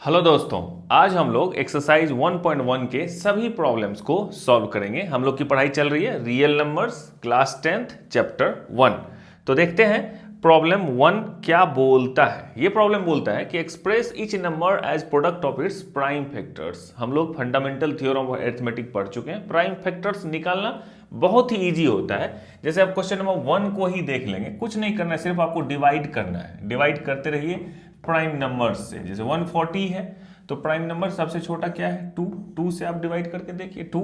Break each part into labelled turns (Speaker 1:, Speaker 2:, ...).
Speaker 1: Hello दोस्तों, आज हम लोग एक्सरसाइज 1.1 के सभी प्रॉब्लम्स को सॉल्व करेंगे। हम लोग की पढ़ाई चल रही है real numbers class 10th chapter 1। तो देखते हैं प्रॉब्लम 1 क्या बोलता है। ये प्रॉब्लम बोलता है कि express each number as product of its prime factors. हम लोग फंडामेंटल थ्योरम ऑफ अरिथमेटिक पढ़ चुके हैं। प्राइम फैक्टर्स निकालना बहुत ही इजी होता है। जैसे आप क्वेश्चन नंबर 1 को ही देख लेंगे, कुछ नहीं करना है, सिर्फ आपको डिवाइड करना है। डिवाइड करते रहिए प्राइम नंबर्स से। जैसे 140 है तो प्राइम नंबर सबसे छोटा क्या है 2। 2 से आप डिवाइड करके देखिए 2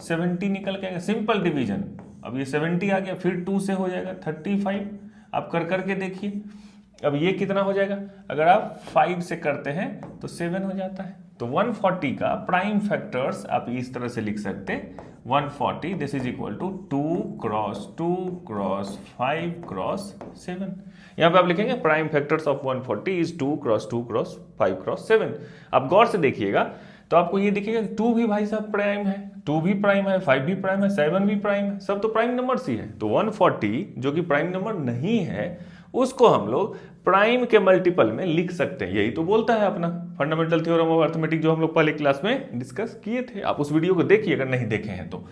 Speaker 1: 70 निकल के आएगा, सिंपल डिवीजन। अब ये 70 आ गया, फिर 2 से हो जाएगा 35। आप कर करके देखिए। अब ये कितना हो जाएगा, अगर आप 5 से करते हैं तो 7 हो जाता है। तो 140 का प्राइम फैक्टर्स आप इस तरह से लिख सकते हैं 140 this is equal to 2 cross 2 cross 5 cross 7। यहाँ पे आप लिखेंगे prime factors of 140 is 2 cross 2 cross 5 cross 7। आप गौर से देखिएगा तो आपको ये दिखेगा 2 भी भाई साहब प्राइम है, 2 भी प्राइम है, 5 भी प्राइम है, 7 भी प्राइम है, सब तो प्राइम नंबर्स ही है। तो 140 जो कि प्राइम नंबर नहीं है उसको हम लोग प्राइम के मल्टीपल में लिख सकते हैं। यही तो बोलता है अपना फंडामेंटल थ्योरम ऑफ अरिथमेटिक जो हम लोग पहले क्लास में डिस्कस किए थे। आप उस वीडियो को देखिए अगर नहीं देखे हैं तो।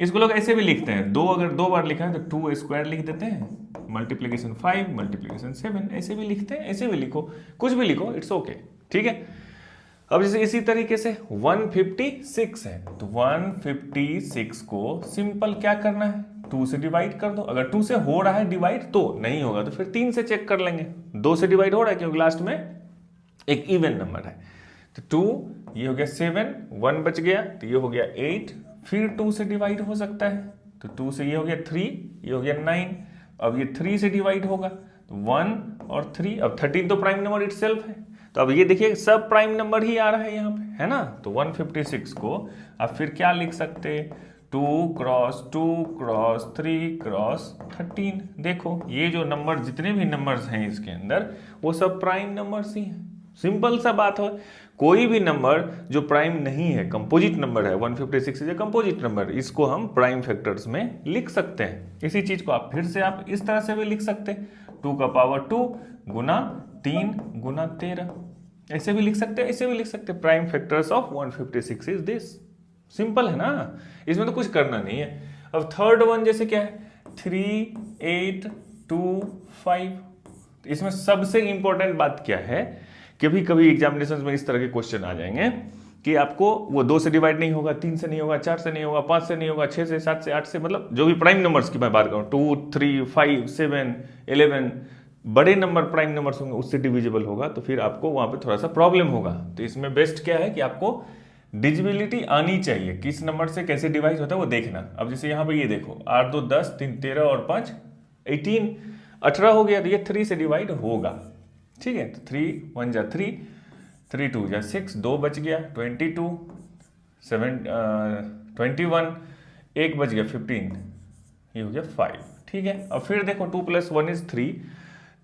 Speaker 1: इसको लोग ऐसे भी लिखते हैं, दो अगर 2 बार लिखा है तो 2 स्क्वायर लिख देते हैं, मल्टीप्लीकेशन 5 मल्टीप्लीकेशन 7 ऐसे भी लिखते हैं। ऐसे भी लिखो, कुछ भी लिखो, इट्स ओके, ठीक है। अब जैसे इसी तरीके से 156 है तो 156 को सिंपल क्या करना है 2 से डिवाइड कर दो। अगर 2 से हो रहा है डिवाइड तो नहीं होगा तो फिर 3 से चेक कर लेंगे। 2 से डिवाइड हो रहा है क्योंकि लास्ट में एक इवन नंबर है। तो 2 ये हो गया 7, 1 बच गया तो ये हो गया 8, फिर 2 से डिवाइड हो सकता है तो 2 से ये हो गया 3, ये हो गया 9। अब ये 3 से डिवाइड होगा तो 1 और 3, अब 13 तो प्राइम नंबर इटसेल्फ है। तो अब ये देखिए सब प्राइम नंबर ही आ रहा है यहाँ पे, है ना। तो 156 को आप फिर क्या लिख सकते हैं 2 क्रॉस 2 क्रॉस 3 क्रॉस 13। देखो ये जो नंबर जितने भी नंबर्स हैं इसके अंदर वो सब प्राइम नंबर्स ही हैं। सिंपल सा बात है। कोई भी नंबर जो प्राइम नहीं है, कंपोजिट नंबर है, 156 इज ए कंपोजिट नंबर, इसको हम प्राइम फैक्टर्स में लिख सकते हैं। इसी चीज को आप फिर से आप इस तरह से भी लिख सकते हैं 2 का पावर 2 गुना 3 गुना 13। ऐसे भी लिख सकते हैं, ऐसे भी लिख सकते हैं। Prime factors of 156 is this. Simple है ना, इसमें तो कुछ करना नहीं है। अब थर्ड वन जैसे क्या है 3 8 2 5। इसमें सबसे इंपॉर्टेंट बात क्या है, कभी कभी एग्जामिनेशन में इस तरह के क्वेश्चन आ जाएंगे कि आपको वो 2 से डिवाइड नहीं होगा, 3 से नहीं होगा, 4 से नहीं होगा, 5 से नहीं होगा, 6 से, 7 से, 8 से, मतलब जो भी प्राइम नंबर्स की मैं बात करूँ 2 3 5 7 11 बड़े नंबर प्राइम नंबर्स होंगे उससे डिविजिबल होगा तो फिर आपको वहां पे थोड़ा सा प्रॉब्लम होगा। तो इसमें बेस्ट क्या है कि आपको डिजिबिलिटी आनी चाहिए, किस नंबर से कैसे डिवाइड होता है वो देखना। अब जैसे यहाँ पे ये देखो 8 2 10 3 13 और 5 18 18 हो गया तो ये 3 से डिवाइड होगा, ठीक है। तो 3 1 जा 3 3 2 जा 6, 2 बच गया 22 7 21 1 बच गया 15, ये हो गया 5, ठीक है। अब फिर देखो 2 + 1 इज 3,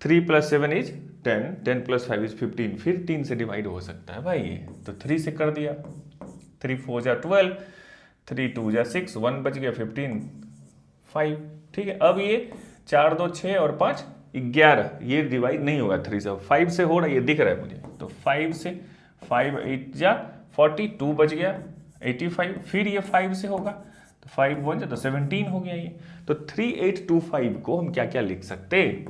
Speaker 1: 3 + 7 इज 10, 10 + 5 इज 15, फिर 3 से डिवाइड हो सकता है भाई। तो 3 से कर दिया, 3 4 जा 12, 3 2 जा 6, 1 बच गया 15 5, ठीक है। अब ये 4 2 6 और 5 11, ये डिवाइड नहीं होगा 3 से, 5 से हो रहा है, ये दिख रहा है मुझे। तो 5 से 5 8 जा 42 बच गया 85, फिर ये 5 से होगा तो 5 1 जा तो 17 हो गया ये। तो 3825 को हम क्या क्या लिख सकते,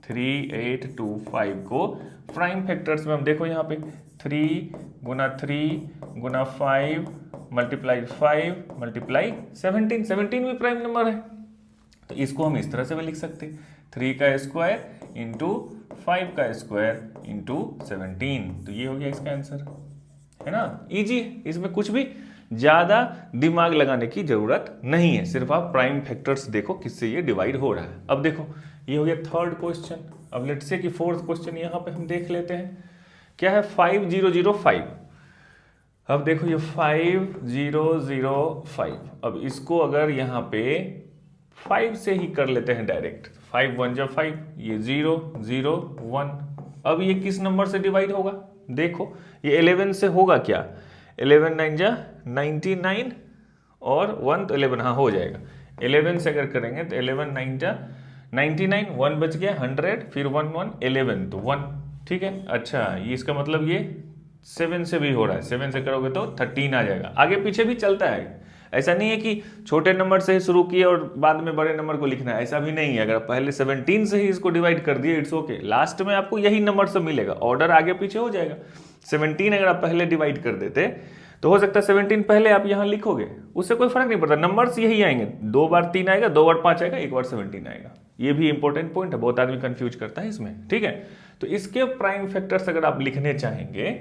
Speaker 1: 3825 को प्राइम फैक्टर्स में हम देखो यहाँ पे 3 गुना 3 गुना 5 मल्टीप्लाई 5 मल्टीप्लाई 17, 17 भी प्राइम नंबर है तो इसको हम इस तरह से भी लिख सकते हैं 3 का स्क्वायर इंटू 5 का स्क्वायर इंटू 17। तो ये हो गया इसका आंसर, है ना। इजी, इसमें कुछ भी ज्यादा दिमाग लगाने की जरूरत नहीं है, सिर्फ आप प्राइम फैक्टर्स देखो किससे ये डिवाइड हो रहा है। अब देखो ये हो गया थर्ड क्वेश्चन। अब लेट्स से कि फोर्थ क्वेश्चन यहाँ पे हम देख लेते हैं क्या है 5005। अब देखो ये 5005, अब इसको अगर यहाँ पे 5 से ही कर लेते हैं डायरेक्ट, 5 1 जा 5, ये 0 0 1। अब ये किस नंबर से डिवाइड होगा, देखो ये 11 से होगा क्या, 11 9 जा 99 और 1 तो 11, हाँ हो जाएगा। 11 से अगर करेंगे तो 11 9 जा 99, 1 बच गया 100, फिर 1 1 11 तो 1, ठीक है। अच्छा ये इसका मतलब ये 7 से भी हो रहा है, 7 से करोगे तो 13 आ जाएगा। आगे पीछे भी चलता है, ऐसा नहीं है कि छोटे नंबर से ही शुरू किए और बाद में बड़े नंबर को लिखना है, ऐसा भी नहीं है। अगर पहले 17 से ही इसको डिवाइड कर दिए इट्स ओके, लास्ट में आपको यही नंबर सब मिलेगा, ऑर्डर आगे पीछे हो जाएगा। 17 अगर आप पहले डिवाइड कर देते तो हो सकता है 17 पहले आप यहाँ लिखोगे, उससे कोई फर्क नहीं पड़ता, नंबर्स यही आएंगे, 2 बार 3 आएगा, 2 बार 5 आएगा, 1 बार 17 आएगा। ये भी इंपॉर्टेंट पॉइंट है, बहुत आदमी कंफ्यूज करता है इसमें, ठीक है। तो इसके प्राइम फैक्टर्स अगर आप लिखने चाहेंगे,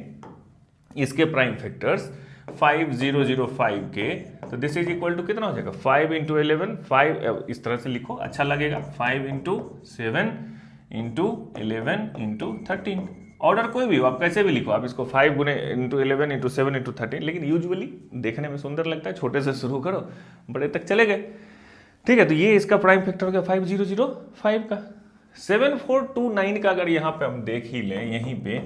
Speaker 1: इसके प्राइम फैक्टर्स 5005 के, तो दिस इज इक्वल टू कितना हो जाएगा 5 इंटू 11, 5 इस तरह से लिखो अच्छा लगेगा, 5 इंटू 7 इंटू 11 इंटू 13। ऑर्डर कोई भी हो, आप कैसे भी लिखो, आप इसको 5 गुने इंटू 11 इंटू 7 इंटू 13, लेकिन यूजुअली देखने में सुंदर लगता है, छोटे से शुरू करो बड़े तक चले गए, ठीक है। तो ये इसका प्राइम फैक्टर हो गया 5005 का। 7429 का अगर यहाँ पे हम देख ही लें, यहीं पे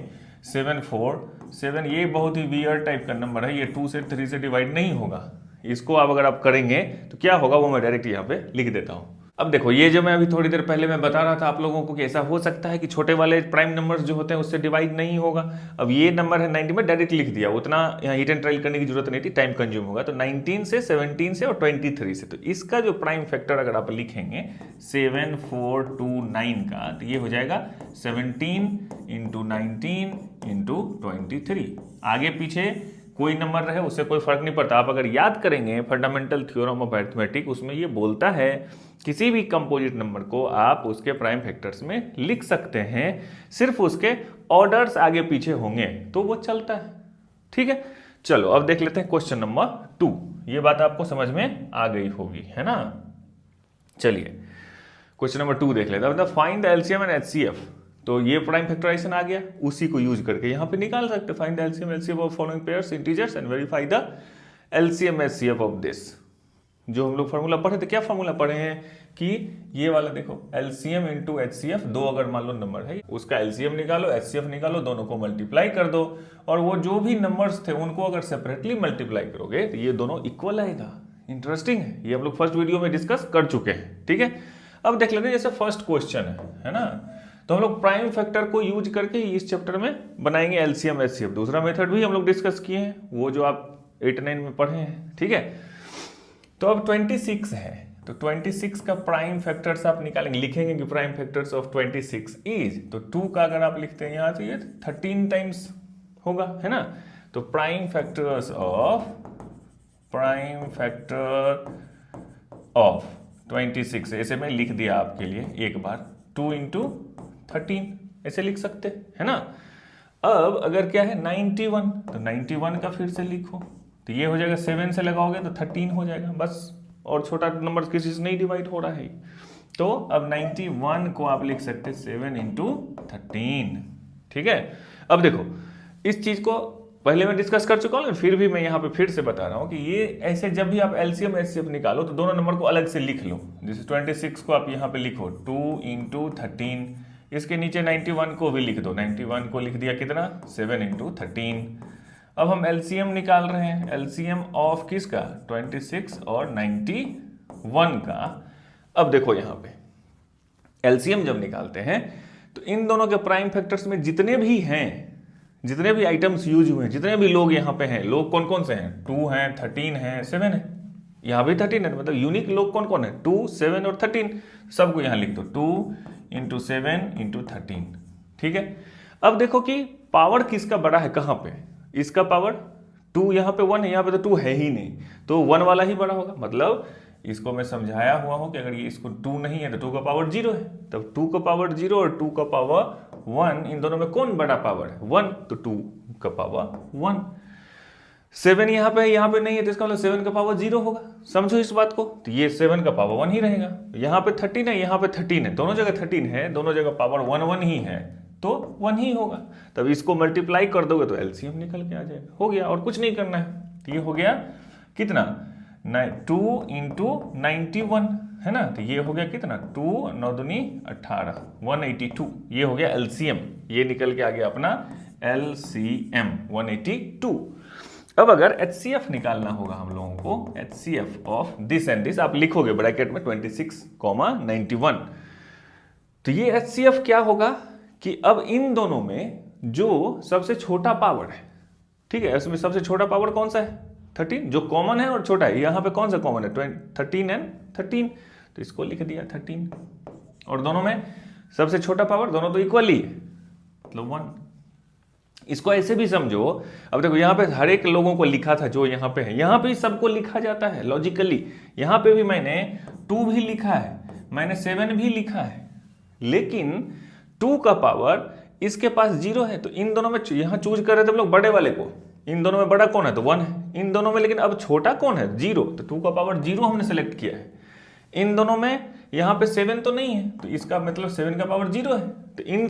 Speaker 1: 747, ये बहुत ही वियर्ड टाइप का नंबर है, ये 2 से 3 से डिवाइड नहीं होगा। इसको आप अगर आप करेंगे तो क्या होगा वो मैं डायरेक्ट यहाँ पे लिख देता हूँ। अब देखो, ये जो मैं अभी थोड़ी देर पहले मैं बता रहा था आप लोगों को कि ऐसा हो सकता है कि छोटे वाले प्राइम नंबर्स जो होते हैं उससे डिवाइड नहीं होगा। अब ये नंबर है 90 में डायरेक्ट लिख दिया, उतना यहाँ हीट एंड ट्रायल करने की जरूरत नहीं थी, टाइम कंज्यूम होगा। तो 19 से 17 से और 23 से, तो इसका जो प्राइम फैक्टर अगर आप लिखेंगे 7429 का, तो ये हो जाएगा 17 इंटू 19 इंटू 23। आगे पीछे कोई नंबर रहे उससे कोई फर्क नहीं पड़ता। आप अगर याद करेंगे फंडामेंटल थ्योरम ऑफ अरिथमेटिक, उसमें ये बोलता है किसी भी कंपोजिट नंबर को आप उसके प्राइम फैक्टर्स में लिख सकते हैं, सिर्फ उसके ऑर्डर्स आगे पीछे होंगे तो वो चलता है, ठीक है। चलो अब देख लेते हैं क्वेश्चन नंबर 2। ये बात आपको समझ में आ गई होगी, है ना। चलिए क्वेश्चन नंबर 2 देख लेते हैं। Find the LCM and HCF. तो ये प्राइम फैक्टराइजेशन आ गया, उसी को यूज करके यहाँ पे निकाल सकते हैं। Find the LCM HCF of following pairs integers and verify the LCM HCF of this. जो हम लोग फार्मूला पढ़े थे, क्या फार्मूला पढ़े हैं कि ये वाला देखो, एलसीएम इंटू एचसीएफ, दो अगर मान लो नंबर है, उसका एलसीएम निकालो एचसीएफ निकालो, दोनों को मल्टीप्लाई कर दो, और वो जो भी नंबर्स थे उनको अगर सेपरेटली मल्टीप्लाई करोगे तो ये दोनों इक्वल आएगा। इंटरेस्टिंग है, ये हम लोग फर्स्ट वीडियो में डिस्कस कर चुके हैं, ठीक है। अब देख लेते हैं, जैसे फर्स्ट क्वेश्चन है ना, तो हम लोग प्राइम फैक्टर को यूज करके इस चैप्टर में बनाएंगे एलसीएम एचसीएफ। दूसरा मेथड भी हम लोग डिस्कस किए हैं, वो जो आप 8-9 में पढ़े हैं, ठीक है। तो अब 26 है, तो 26 का प्राइम फैक्टर्स आप निकालेंगे, लिखेंगे कि प्राइम फैक्टर्स ऑफ 26 इज, तो 2 का अगर आप लिखते हैं यहाँ से ये 13 टाइम्स होगा, है ना। तो प्राइम फैक्टर ऑफ 26, ऐसे मैं लिख दिया आपके लिए एक बार, 2 इंटू 13 ऐसे लिख सकते है ना। अब अगर क्या है 91, तो 91 का फिर से लिखो, तो ये हो जाएगा 7 से लगाओगे तो 13 हो जाएगा बस, और छोटा नंबर किसी से नहीं डिवाइड हो रहा है। तो अब 91 को आप लिख सकते 7 इंटू 13, ठीक है। अब देखो इस चीज को पहले मैं डिस्कस कर चुका हूँ, फिर भी मैं यहाँ पे फिर से बता रहा हूँ कि ये ऐसे जब भी आप एलसीएम एचसीएफ निकालो तो दोनों नंबर को अलग से लिख लो। जैसे 26 को आप यहाँ पे लिखो 2 इंटू 13, इसके नीचे 91 को भी लिख दो, 91 को लिख दिया कितना 7 इंटू 13। अब हम एलसीएम निकाल रहे हैं, एलसीएम ऑफ किसका 26 और 91 का। अब देखो यहाँ पे एलसीएम जब निकालते हैं तो इन दोनों के प्राइम फैक्टर्स में जितने भी हैं, जितने भी आइटम्स यूज हुए हैं, जितने भी लोग यहाँ पे हैं, लोग कौन कौन से हैं, 2 हैं, 13 है, 7 है, यहाँ भी 13 है, मतलब यूनिक लोग कौन कौन है 2, 7 और 13, सबको यहाँ लिख दो 2 इंटू 7 इंटू 13, ठीक है। अब देखो कि पावर किसका बड़ा है, कहाँ पे, इसका पावर 2 यहाँ पे 1 है, यहाँ पे तो 2 है ही नहीं, तो 1 वाला ही बड़ा होगा। मतलब इसको मैं समझाया हुआ हूं कि अगर ये इसको 2 नहीं है तो 2 का पावर 0 है, तब 2 का पावर 0 और 2 का पावर 1, इन दोनों में कौन बड़ा पावर है 1, तो 2 का पावर 1। 7 यहाँ पे है, यहाँ पे नहीं है, तो इसका मतलब 7 का पावर 0 होगा, समझो इस बात को। तो ये 7 का पावर 1 ही रहेगा। यहाँ पे 13 है, यहाँ पे 13 है, दोनों जगह 13 है, दोनों जगह पावर 1 1 ही है, तो 1 ही होगा। तब इसको मल्टीप्लाई कर दोगे तो एलसीएम निकल के आ जाएगा, हो गया, और कुछ नहीं करना है। तो ये हो गया कितना 2 इंटू 91, है ना, तो ये हो गया कितना 2 9 दूनी 18, 182, ये हो गया एलसीएम, ये निकल के आ गया अपना एलसीएम 182। अब अगर एचसीएफ निकालना होगा हम लोगों को, HCF of this and this, आप लिखोगे ब्रैकेट में 26,91, तो ये एचसीएफ क्या होगा कि अब इन दोनों में जो सबसे छोटा पावर है, ठीक है, इसमें सबसे छोटा पावर कौन सा है? 13, जो कॉमन है और छोटा है। यहाँ पे कौन सा कॉमन है? 13 एंड 13, तो इसको लिख दिया 13। और दोनों में सबसे छोटा पावर, दोनों तो इक्वल ही है, मतलब 1। इसको ऐसे भी समझो, अब देखो यहाँ पे हर एक लोगों को लिखा था जो यहाँ पे है, यहाँ पे सबको लिखा जाता है लॉजिकली। यहाँ पे भी मैंने 2 भी लिखा है, मैंने 7 भी लिखा है, लेकिन 2 का पावर इसके पास 0 है, तो इन दोनों में यहाँ चूज कर रहे थे हम लोग बड़े वाले को। इन दोनों में बड़ा कौन है? तो 1 है। इन दोनों में लेकिन अब छोटा कौन है? 0, तो 2 का पावर 0 हमने सेलेक्ट किया है। इन दोनों में यहाँ पे 7 तो नहीं है, तो इसका मतलब 7 का पावर 0 है। तो इन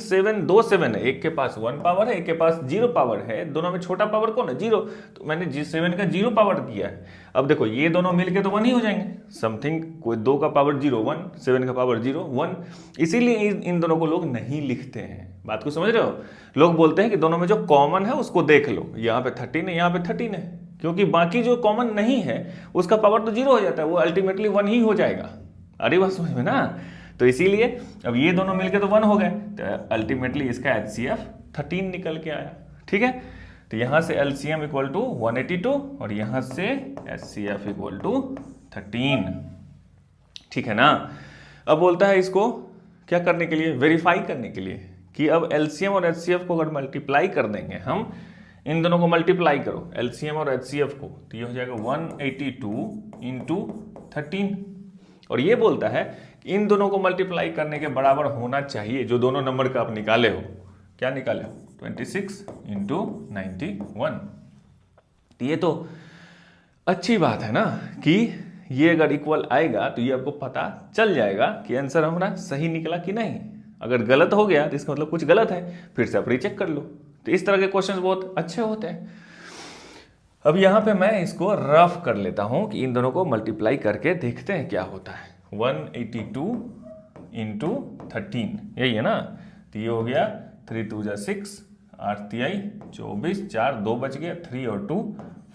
Speaker 1: 2 7 है, एक के पास 1 पावर है, एक के पास 0 पावर है, दोनों में छोटा पावर कौन है? 0, तो मैंने 7 का 0 पावर किया है। अब देखो ये दोनों मिलके तो 1 ही हो जाएंगे, समथिंग कोई 2 का पावर 0 1, 7 का पावर 0 1, इसीलिए इन दोनों को लोग नहीं लिखते हैं। बात को समझ रहे हो? लोग बोलते हैं कि दोनों में जो कॉमन है उसको देख लो, यहाँ पे 13 है, यहाँ पे 13 है, क्योंकि बाकी जो कॉमन नहीं है उसका पावर तो 0 हो जाता है, वो अल्टीमेटली 1 ही हो जाएगा। अरे बात समझ में ना? तो इसीलिए अब ये दोनों मिलके तो 1 हो गए, तो अल्टीमेटली इसका HCF 13 निकल के आया। ठीक है, तो यहां से LCM इक्वल टू 182 और यहां से HCF इक्वल टू 13। ठीक है ना? अब बोलता है इसको क्या करने के लिए? वेरीफाई करने के लिए कि अब LCM और HCF को अगर मल्टीप्लाई कर देंगे हम, इन दोनों को मल्टीप्लाई करो LCM और HCF को, तो ये हो जाएगा 182 इंटू 13। और ये बोलता है कि इन दोनों को मल्टीप्लाई करने के बराबर होना चाहिए जो दोनों नंबर का आप निकाले हो। क्या निकाले हो? 26 इंटू 91। ये तो अच्छी बात है ना कि ये अगर इक्वल आएगा तो ये आपको पता चल जाएगा कि आंसर हमारा सही निकला कि नहीं। अगर गलत हो गया तो इसका मतलब कुछ गलत है, फिर से आप रीचेक कर लो। तो इस तरह के क्वेश्चंस बहुत अच्छे होते हैं। अब यहाँ पे मैं इसको रफ कर लेता हूँ कि इन दोनों को मल्टीप्लाई करके देखते हैं क्या होता है। 182 इंटू 13, यही है ना? तो ये हो गया 3 2 जा 6, 8 3 24, 4 2 बच गया, 3 और 2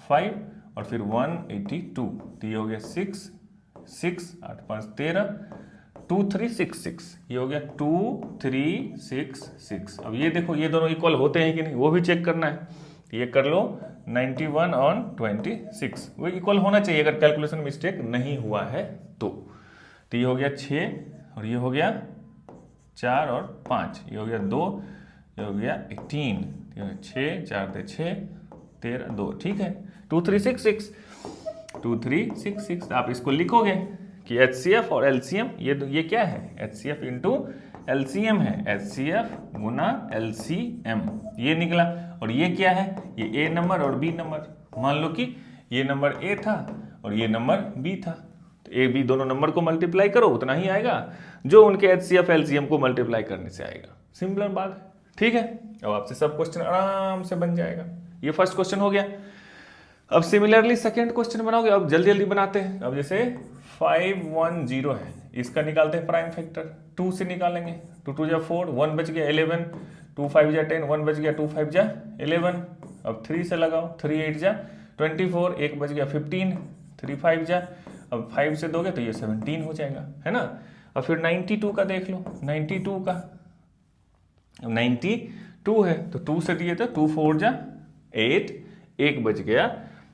Speaker 1: 5, और फिर 182, तो ये हो गया 6 6 8 5 13, 2 3 6 6, ये हो गया 2 3 6 6। अब ये देखो ये दोनों इक्वल होते हैं कि नहीं, वो भी चेक करना है। ये कर लो 91 और 26, वो इक्वल होना चाहिए अगर कैलकुलेशन मिस्टेक नहीं हुआ है तो ये हो गया 6 और ये हो गया 4 और 5, ये हो गया 2, ये हो गया 18, 6 4 × 6 13 2। ठीक है, 2 3 6 6 2 3 6 6। आप इसको लिखोगे कि HCF और LCM, ये क्या है? HCF इंटू LCM है, HCF गुना LCM, ये निकला। और ये क्या है? ये A नंबर और B नंबर। मान लो कि ये नंबर A था और ये नंबर B था, तो A B दोनों नंबर को मल्टीप्लाई करो, उतना ही आएगा जो उनके HCF LCM को मल्टीप्लाई करने से आएगा। सिंपल बात है। ठीक है, अब आपसे सब क्वेश्चन आराम से बन जाएगा। ये फर्स्ट क्वेश्चन हो गया। अब सिमिलरली सेकेंड क्वेश्चन बनाओगे। अब जल्दी जल्दी बनाते हैं। अब जैसे 510 है, इसका निकालते हैं प्राइम फैक्टर। 2 से निकालेंगे, 2 2 जा 4, 1 बच गया 11, 2 5 जा 10, 1 बच गया 2 5 जा 11। अब 3 से लगाओ, 3 8 जा 24, 1 बच गया 15, 3 5 जा, अब 5 से दोगे तो ये 17 हो जाएगा, है ना? अब फिर 92 का देख लो, 92 का 92 है तो 2 से दिए थे, 2 4 जा 8, 1 बच गया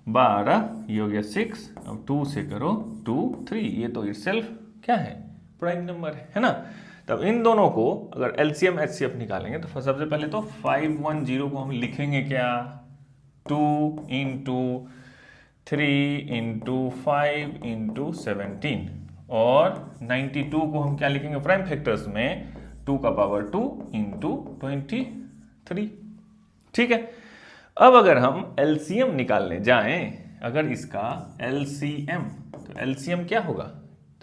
Speaker 1: 12, ये हो गया 6। अब 2 से करो 2 3, ये तो इटसेल्फ क्या है? प्राइम नंबर है ना? तब इन दोनों को अगर LCM HCF निकालेंगे तो सबसे पहले तो 510 को हम लिखेंगे क्या? 2 इंटू 3 इंटू 5 इंटू 17, और 92 को हम क्या लिखेंगे प्राइम फैक्टर्स में? 2 का पावर 2 इंटू 23। ठीक है, अब अगर हम LCM निकालने जाएं, अगर इसका LCM, तो LCM क्या होगा?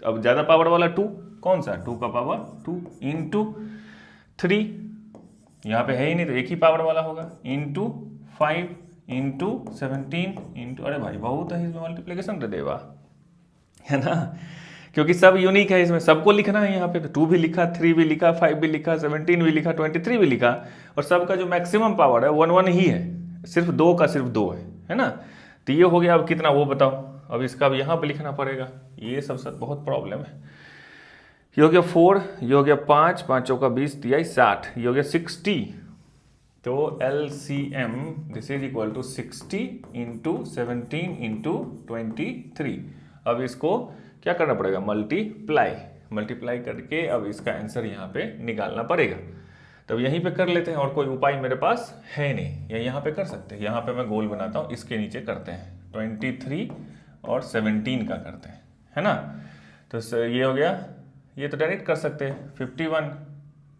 Speaker 1: अब ज्यादा पावर वाला 2, कौन सा? 2 का पावर 2 इंटू 3, यहाँ पे है ही नहीं तो एक ही पावर वाला होगा, इंटू 5 इंटू 17 इंटू, अरे भाई बहुत है इसमें मल्टीप्लिकेशन दे देवा, है ना? क्योंकि सब यूनिक है, इसमें सबको लिखना है। यहाँ पे तो 2 भी लिखा, 3 भी लिखा, 5 भी लिखा, 17 भी लिखा, 23 भी लिखा, और सबका जो मैक्सिमम पावर है 1 ही है, सिर्फ 2 का सिर्फ 2 है ना? तो ये हो गया। अब कितना वो बताओ? अब इसका अब यहाँ पे लिखना पड़ेगा, ये सब बहुत प्रॉब्लम है। ये हो गया 4, ये हो गया 5, 5 चौका 20, 23 60, ये हो गया 60, तो LCM this is equal to 60 into 17 into 23। अब इसको क्या करना पड़ेगा, मल्टीप्लाई करके अब इसका आंसर यहाँ पे निकालना पड़ेगा। तब यहीं पे कर लेते हैं, और कोई उपाय मेरे पास है नहीं, या यहाँ पे कर सकते हैं। यहाँ पे मैं गोल बनाता हूँ, इसके नीचे करते हैं 23 और 17 का करते हैं, है ना। तो ये हो गया, ये तो डायरेक्ट कर सकते हैं 51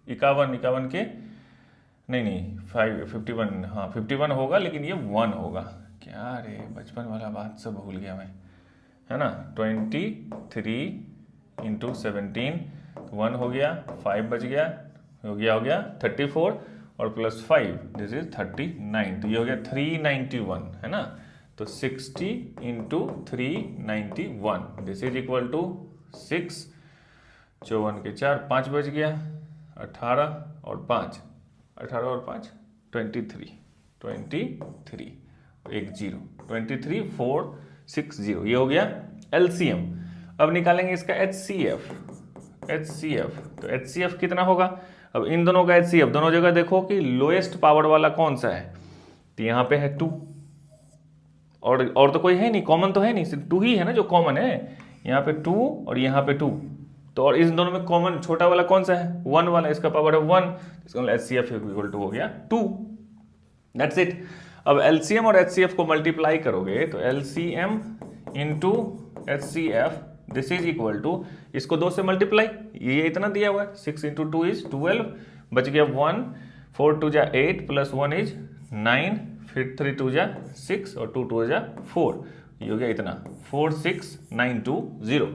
Speaker 1: 51 के नहीं 51, हाँ 51 होगा, लेकिन ये 1 होगा। क्या रे, बचपन वाला बात सब भूल गया मैं, है ना। 23 इंटू 17, 1 हो गया, 5 बच गया, हो गया 34 और प्लस 5 दिस इज 39। तो ये हो गया 391, है ना। तो 60 into 391 this is equal to 6, 54 के 4, 5 बच गया, 18 और 5 23 एक 0 23460, ये हो गया LCM। अब निकालेंगे इसका HCF। तो HCF कितना होगा। अब इन दोनों का HCF दोनों जगह देखो कि लोएस्ट पावर वाला कौन सा है, तो यहाँ पे है 2, और तो कोई है नहीं, कॉमन तो है नहीं, सिर्फ 2 ही है ना जो कॉमन है। यहाँ पे 2 और यहाँ पे 2, तो और इस दोनों में कॉमन छोटा वाला कौन सा है, 1 वाला, इसका पावर है 1, इसका मतलब HCF इक्वल टू हो गया 2। That's it. अब LCM और HCF को मल्टीप्लाई करोगे तो LCM into HCF this is equal to, इसको 2 से मल्टीप्लाई, ये इतना दिया हुआ है, 6 इंटू 2 इज 12, बच गया 1, 4 2 जा 8 प्लस 1 इज 9, फिर 3 2 जा 6 और 2 2 जा 4, ये हो गया इतना 46920।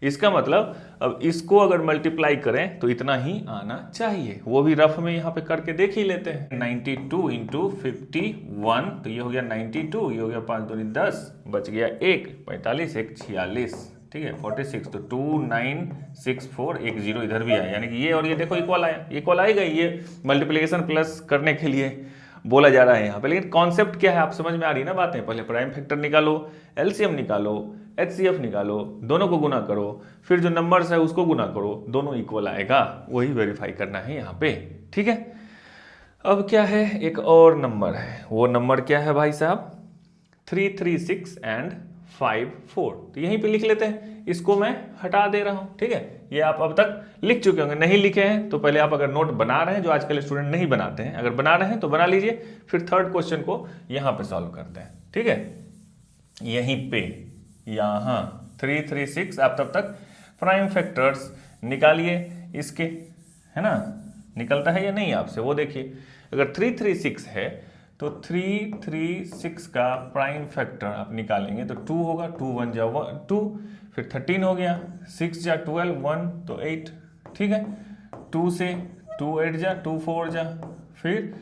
Speaker 1: इसका मतलब अब इसको अगर मल्टीप्लाई करें तो इतना ही आना चाहिए, वो भी रफ में यहाँ पे करके देख ही लेते हैं। 92 इंटू 51, तो ये हो गया 92, ये हो गया 5 दूनी 10, बच गया 1, 45 1 46, ठीक है 46, तो 2964 एक 0 इधर भी आया, यानी कि ये और ये देखो इक्वल आया, इक्वल आएगा, ये मल्टीप्लिकेशन प्लस करने के लिए बोला जा रहा है यहाँ पे। लेकिन कॉन्सेप्ट क्या है, आप समझ में आ रही ना बातें। पहले प्राइम फैक्टर निकालो, LCM निकालो, HCF निकालो, दोनों को गुना करो, फिर जो नंबर्स है उसको गुना करो, दोनों इक्वल आएगा, वही वेरीफाई करना है यहाँ पे, ठीक है। अब क्या है, एक और नंबर है, वो नंबर क्या है भाई साहब, 336 एंड 54। तो यहीं पे लिख लेते हैं, इसको मैं हटा दे रहा हूँ, ठीक है। ये आप अब तक लिख चुके होंगे, नहीं लिखे हैं तो पहले आप अगर नोट बना रहे हैं, जो आजकल स्टूडेंट नहीं बनाते हैं, अगर बना रहे हैं तो बना लीजिए, फिर थर्ड क्वेश्चन को यहाँ पे सॉल्व करते हैं, ठीक है। यहीं पे यहाँ 336, आप तब तक प्राइम फैक्टर्स निकालिए इसके, है ना, निकलता है या नहीं आपसे वो देखिए। अगर 336 है तो 336 का प्राइम फैक्टर आप निकालेंगे तो 2 होगा, 2 1 जा 2, फिर 13 हो गया, 6 जा 12, 1 तो 8, ठीक है। 2 से 2 8 जा 2 4 जा, फिर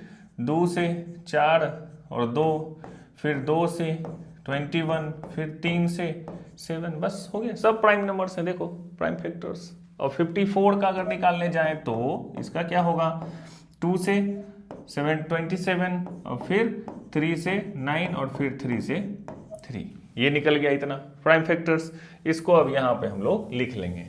Speaker 1: 2 से 4 और 2, फिर 2 से 21, फिर 3 से 7, बस हो गया। सब प्राइम नंबर्स हैं, देखो प्राइम फैक्टर्स। और 54 का अगर निकालने जाए तो इसका क्या होगा, 2 से 7 27 और फिर 3 से 9 और फिर 3 से 3, ये निकल गया इतना प्राइम फैक्टर्स। इसको अब यहाँ पे हम लोग लिख लेंगे,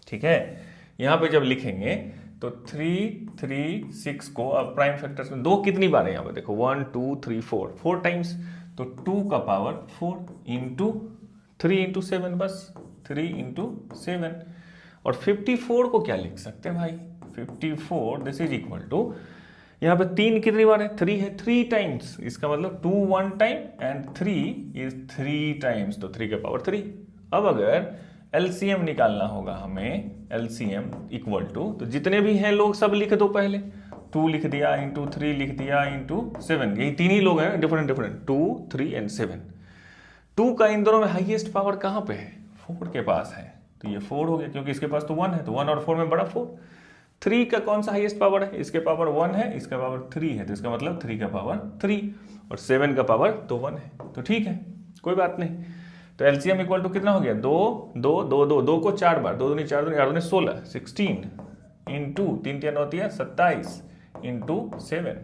Speaker 1: ठीक है। यहाँ पे जब लिखेंगे तो 336 को अब प्राइम फैक्टर्स में 2 कितनी बार है यहाँ पे देखो, 1 2 3 4 टाइम्स, तो 2 का पावर 4 इंटू 3 इंटू 7, बस 3 इंटू 7। और 54 को क्या लिख सकते हैं भाई, 54 दिस इज इक्वल टू, यहाँ पे 3 कितनी बार है, 3 है, 3 टाइम्स, इसका मतलब 2 1 टाइम एंड 3 इज 3 टाइम्स, तो 3 का पावर 3। अब अगर LCM निकालना होगा हमें, LCM इक्वल टू, तो जितने भी हैं लोग सब लिख दो पहले, 2 लिख दिया इंटू 3 लिख दिया इंटू 7, यही 3 ही लोग हैं, डिफरेंट 2 3 एंड 7। 2 का इन दोनों में हाईएस्ट पावर कहाँ पे है, 4 के पास है, तो ये 4 हो गया, क्योंकि इसके पास तो 1 है, तो 1 और 4 में बड़ा 4। 3 का कौन सा हाईएस्ट पावर है, इसके पावर 1 है, इसका पावर 3 है, तो इसका मतलब 3 का पावर 3, और 7 का पावर तो 1 है, तो ठीक है, कोई बात नहीं। तो LCM इक्वल टू कितना हो गया, 2 2 2 2 2 को 4 बार, 2 दूनी 4 दूनी 8 दूनी 16, 16 इंटू 3 3 9 27 इंटू 7।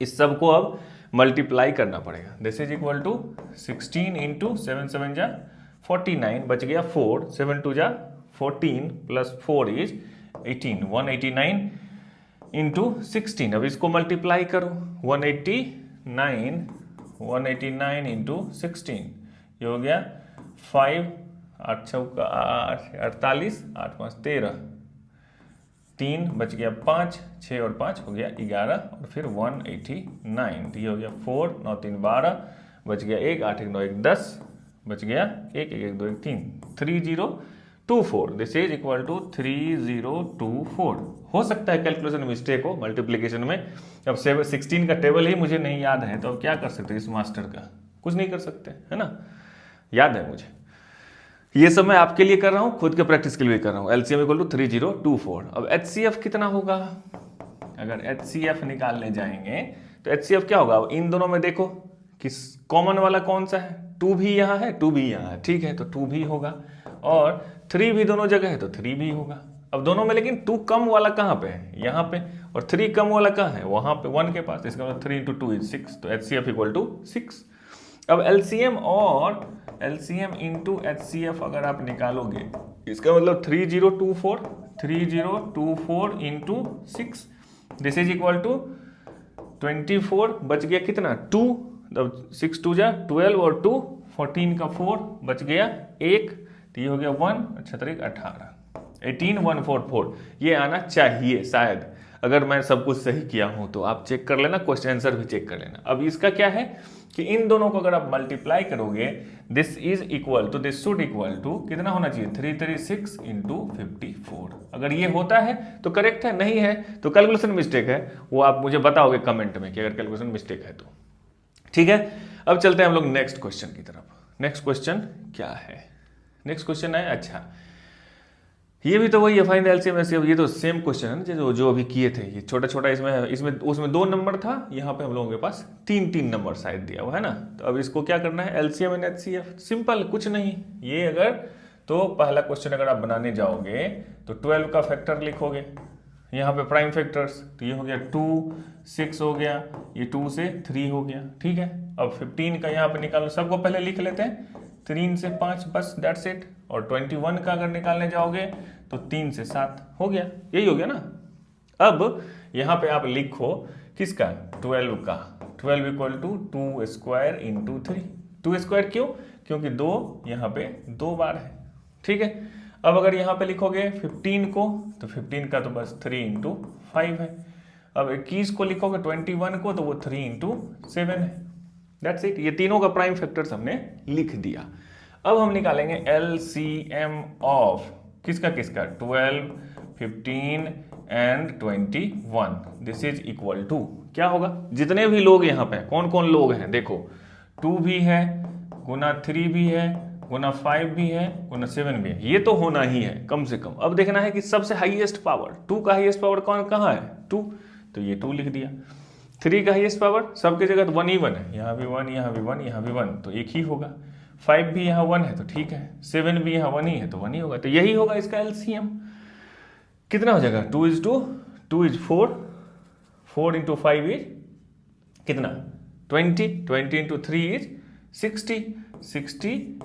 Speaker 1: इस सब को अब मल्टीप्लाई करना पड़ेगा, this is equal to 16 into 7 7 जा 49, बच गया 4, 7 2 जा 14 प्लस 4 इज 18, 189 इंटू 16, अब इसको मल्टीप्लाई करो 189 इंटू 16, ये हो गया 5, 8 चौका 48, 8 5 13, 3 बच गया 5, 6 और 5 हो गया 11 और फिर 189, तो ये हो गया 4, 9 3 12, बच गया 1, 8 1 9 1 10, बच गया 1 1 1 2 1 3, 3024, दिस इज इक्वल टू 3024। हो सकता है कैलकुलेशन मिस्टेक हो मल्टीप्लिकेशन में, अब 16 का टेबल ही मुझे नहीं याद है, तो अब क्या कर सकते हैं इस मास्टर का, कुछ नहीं कर सकते, है ना, याद है मुझे। ये सब मैं आपके लिए कर रहा हूं, खुद के प्रैक्टिस के लिए कर रहा हूं। LCM equal to 3024। अब एचसीएफ कितना होगा, अगर एचसीएफ निकालने जाएंगे तो एचसीएफ क्या होगा, इन दोनों में देखो कि कॉमन वाला कौन सा है, 2 भी यहाँ है 2 भी यहाँ है, ठीक है, तो 2 भी होगा और 3 भी दोनों जगह है तो 3 भी होगा। अब दोनों में लेकिन 2 कम वाला कहाँ पे है, यहाँ पे, और 3 कम वाला कहाँ है, वहां पे 1 के पास, इसका मतलब 3 इंटू 2 इज 6, तो एचसीएफ इक्वल टू 6। अब एलसीएम और एलसीएम इंटू एचसीएफ अगर आप निकालोगे, इसका मतलब 3024 into 6, this is equal to 24, बच गया कितना 2, 6 2 जा 12 और 2 14 का 4, बच गया 1, तो ये हो गया 1, 18 18144, ये आना चाहिए शायद, अगर मैं सब कुछ सही किया हूं तो आप चेक कर लेना, क्वेश्चन आंसर भी चेक कर लेना। अब इसका क्या है कि इन दोनों को अगर आप मल्टीप्लाई करोगे, this is equal to, this should equal to कितना होना चाहिए 336 इंटू 54। अगर ये होता है तो करेक्ट है, नहीं है तो कैलकुलेशन मिस्टेक है, वो आप मुझे बताओगे कमेंट में कि अगर कैलकुलेशन मिस्टेक है तो, ठीक है। अब चलते हैं हम लोग नेक्स्ट क्वेश्चन की तरफ। नेक्स्ट क्वेश्चन क्या है, नेक्स्ट क्वेश्चन है, अच्छा ये भी तो वही है, फाइंड द एलसीएम एचसीएफ, ये तो सेम क्वेश्चन है ना जो अभी किए थे, ये छोटा छोटा इसमें उसमें 2 नंबर था, यहाँ पे हम लोगों के पास 3 नंबर शायद दिया हुआ है ना। तो अब इसको क्या करना है, एलसीएम एंड एचसीएफ, सिंपल कुछ नहीं, ये अगर तो पहला क्वेश्चन अगर आप बनाने जाओगे तो 12 का फैक्टर लिखोगे, यहाँ पे प्राइम फैक्टर्स, तो ये हो गया 2 6 हो गया, ये 2 से 3 हो गया, ठीक है। अब 15 का यहाँ पे निकालो, सबको पहले लिख लेते हैं, 3 से 5 बस दैट्स इट। और 21 का अगर निकालने जाओगे तो 3 से 7 हो गया, यही हो गया ना। अब यहाँ पे आप लिखो किसका, 12 का, 12 equal to 2 square into 3, 2 square क्यों, क्योंकि 2 यहाँ पे 2 बार है, ठीक है। अब अगर यहाँ पे लिखोगे 15 को, तो 15 का तो बस 3 इंटू 5 है। अब 21 को लिखोगे 21 को, तो वो 3 इंटू 7 है, दैट्स इट। ये तीनों का प्राइम फैक्टर्स हमने लिख दिया। अब हम निकालेंगे एलसीएम ऑफ किसका 12, 15 and 21, this is equal to क्या होगा, जितने भी लोग यहाँ पे कौन कौन लोग हैं देखो, 2 भी है, गुना 3 भी है, गुना 5 भी है, गुना 7 भी है, ये तो होना ही है कम से कम। अब देखना है कि सबसे हाईएस्ट पावर, 2 का हाईएस्ट पावर कहाँ है 2, तो ये 2 लिख दिया। 3 का हाईएस्ट पावर सबके जगह तो 1 ही 1 है, यहाँ भी 1, यहाँ भी 1, यहाँ भी 1, तो एक ही होगा। 5 भी यहाँ 1 है तो ठीक है, 7 भी यहाँ 1 ही है तो 1 ही होगा, तो यही होगा इसका एलसीएम। कितना हो जाएगा, 2 is 4, 4 इंटू 5 इज कितना 20 into 3 is 60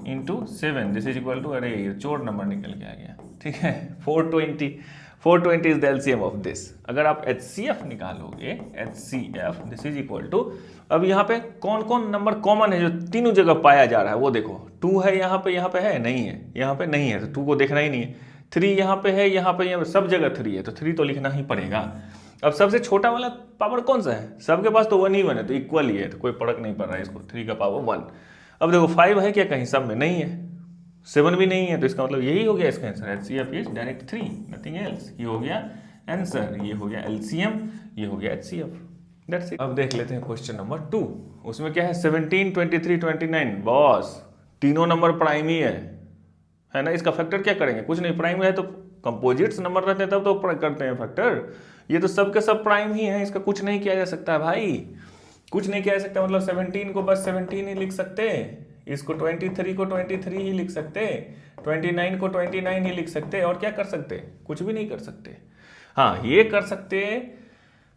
Speaker 1: into 7, this is equal to, अरे ये चोर नंबर निकल के आ गया, ठीक है, 420 is the LCM of this. अगर आप एचसीएफ निकालोगे, HCF this is equal to, अब यहाँ पे कौन कौन नंबर कॉमन है जो तीनों जगह पाया जा रहा है, वो देखो 2 है यहाँ पे है नहीं है, यहाँ पे नहीं है तो 2 को देखना ही नहीं है। 3 यहाँ पे है, यहाँ पे सब जगह 3 है तो 3 तो लिखना ही पड़ेगा। अब सबसे छोटा वाला पावर कौन सा है, सबके पास तो 1 ही 1 है तो इक्वल ही है, तो कोई फर्क नहीं पड़ रहा है इसको, 3 का पावर 1। अब देखो 5 है क्या कहीं, सब में नहीं है, 7 भी नहीं है, तो इसका मतलब यही हो गया इसका answer, HCF is direct 3, nothing else. ये हो गया आंसर, ये हो गया एलसीएम, ये हो गया एचसीएफ, दैट्स इट। अब देख लेते हैं क्वेश्चन नंबर 2, उसमें क्या है 17, 23, 29, बॉस तीनों नंबर प्राइम ही है ना। इसका फैक्टर क्या करेंगे, कुछ नहीं, प्राइम है तो कंपोजिट्स नंबर रहते हैं तब तो करते हैं फैक्टर, ये तो सबके सब प्राइम ही है, इसका कुछ नहीं किया जा सकता है भाई, कुछ नहीं किया जा सकता। मतलब 17 को बस 17 ही लिख सकते, इसको 23 को 23 ही लिख सकते, 29 को 29 ही लिख सकते, और क्या कर सकते, कुछ भी नहीं कर सकते। हाँ ये कर सकते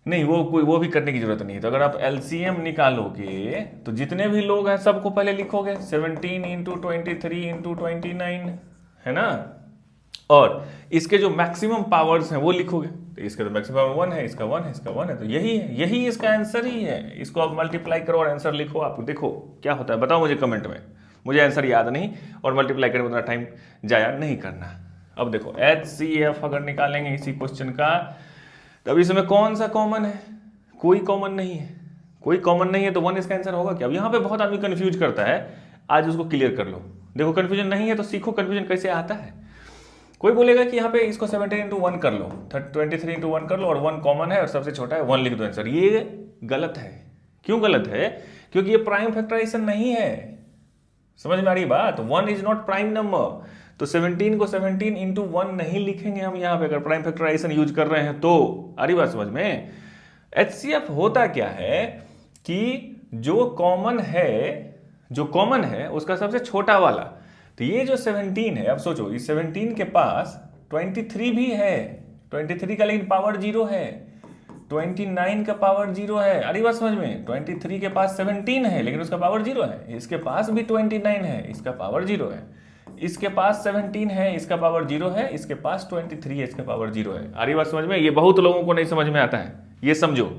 Speaker 1: नहीं, वो भी करने की जरूरत नहीं है। तो अगर आप एलसीएम निकालोगे तो जितने भी लोग हैं सबको पहले लिखोगे, 17 इंटू 23 इंटू 29 है ना, और इसके जो मैक्सिमम पावर्स हैं वो लिखोगे, तो इसका तो मैक्सिमम 1 है, इसका 1 है, इसका 1 है, तो यही इसका आंसर ही है। इसको आप मल्टीप्लाई करो और आंसर लिखो, आप देखो क्या होता है, बताओ मुझे कमेंट में। मुझे आंसर याद नहीं और मल्टीप्लाई करने में उतना टाइम जाया नहीं करना। अब देखो HCF अगर निकालेंगे इसी क्वेश्चन का, तब इसमें कौन सा कॉमन है? कोई कॉमन नहीं है, कोई कॉमन नहीं है, तो 1 इसका आंसर होगा क्या? अब यहाँ पे बहुत आदमी कंफ्यूज करता है, आज उसको क्लियर कर लो। देखो कंफ्यूजन नहीं है तो सीखो कंफ्यूजन कैसे आता है। कोई बोलेगा कि यहाँ पे इसको 17 इंटू 1 कर लो, 23 इंटू 1 कर लो और 1 कॉमन है और सबसे छोटा है 1 लिख दो आंसर। ये गलत है। क्यों गलत है? क्योंकि ये प्राइम फैक्टराइजेशन नहीं है। समझ में आ रही बात? 1 इज नॉट प्राइम नंबर। तो 17 को 17 इंटू 1 नहीं लिखेंगे हम यहाँ पे, अगर प्राइम फैक्टराइजेशन यूज कर रहे हैं तो। आ रही बात समझ में? HCF होता क्या है कि जो कॉमन है उसका सबसे छोटा वाला। तो ये जो 17 है, अब सोचो इस 17 के पास 23 भी है, 23 का लेकिन पावर 0 है, 29 का पावर 0 है। अरे बात समझ में? 23 के पास 17 है लेकिन उसका पावर 0 है, इसके पास भी 29 है, इसका पावर 0 है, इसके पास 17 है, इसका पावर 0 है, इसके पास 23 है, इसका पावर 0 है। अरे बात समझ में? ये बहुत लोगों को नहीं समझ में आता है, ये समझो।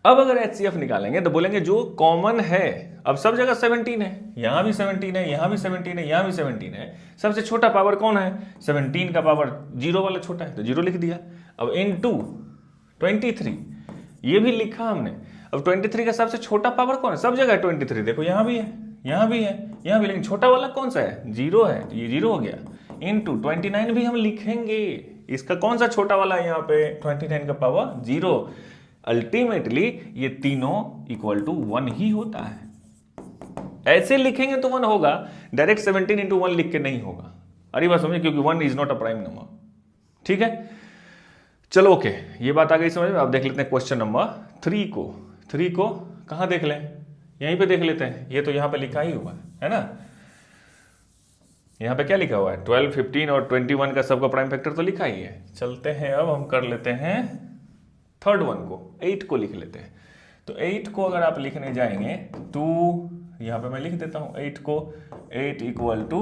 Speaker 1: अब अगर HCF निकालेंगे तो बोलेंगे जो कॉमन है, अब सब जगह 17 है, यहां भी 17 है, यहां भी 17 है, यहां भी 17 है, सबसे छोटा पावर कौन है? 17 का पावर 0 वाला छोटा है, तो 0 लिख दिया। अब इनटू 23 ये भी लिखा हमने। अब 23 का सबसे छोटा पावर कौन है? सब जगह 23, देखो यहां भी है, यहां भी है, यहां भी, लेकिन छोटा वाला कौन सा है? 0 है, तो ये 0 हो गया। इनटू 29 भी हम लिखेंगे, इसका कौन सा छोटा वाला है यहाँ पे? 29 का पावर 0। अल्टीमेटली ये तीनों इक्वल टू 1 ही होता है। ऐसे लिखेंगे तो 1 होगा, डायरेक्ट 17 इंटू 1 लिख के नहीं होगा। अरे बात समझे? क्योंकि 1 is not a prime number. ठीक है, चलो ओके, ये बात आ गई समझ में। अब देख लेते हैं क्वेश्चन नंबर 3 को। 3 को कहां देख लें? यहीं पे देख लेते हैं, ये तो यहां पे लिखा ही हुआ है ना। यहां पे क्या लिखा हुआ है? 12, 15 और 21 का सबका प्राइम फैक्टर तो लिखा ही है। चलते हैं, अब हम कर लेते हैं थर्ड वन को, 8 को लिख लेते हैं। तो 8 को अगर आप लिखने जाएंगे 2, यहां पे मैं लिख देता हूं 8 को, 8 इक्वल टू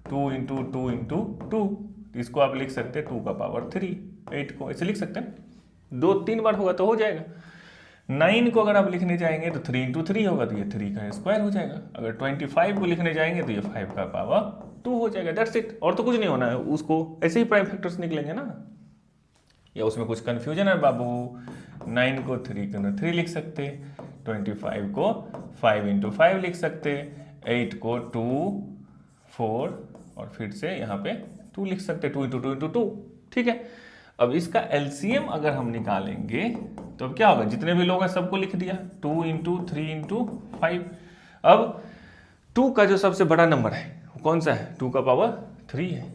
Speaker 1: 2 इंटू 2 इंटू 2। इसको आप लिख सकते हैं 2 का पावर 3। 8 को ऐसे लिख सकते हैं, 2-3 बार होगा तो हो जाएगा। 9 को अगर आप लिखने जाएंगे तो 3 इंटू 3 होगा, तो ये 3 का स्क्वायर हो जाएगा। अगर 25 को लिखने जाएंगे तो ये 5 का पावर 2 हो जाएगा। दैट्स इट, और तो कुछ नहीं होना है। उसको ऐसे ही प्राइम फैक्टर्स निकलेंगे ना, या उसमें कुछ कंफ्यूजन है बाबू? 9 को 3 के अंदर 3 लिख सकते, 25 को 5 इंटू 5 लिख सकते, 8 को 2, 4 और फिर से यहाँ पे 2 लिख सकते, 2 इंटू 2 इंटू 2। ठीक है, अब इसका एलसीएम अगर हम निकालेंगे तो अब क्या होगा? जितने भी लोग हैं सबको लिख दिया, 2 इंटू 3 इंटू 5। अब 2 का जो सबसे बड़ा नंबर है वो कौन सा है? 2 का पावर 3 है।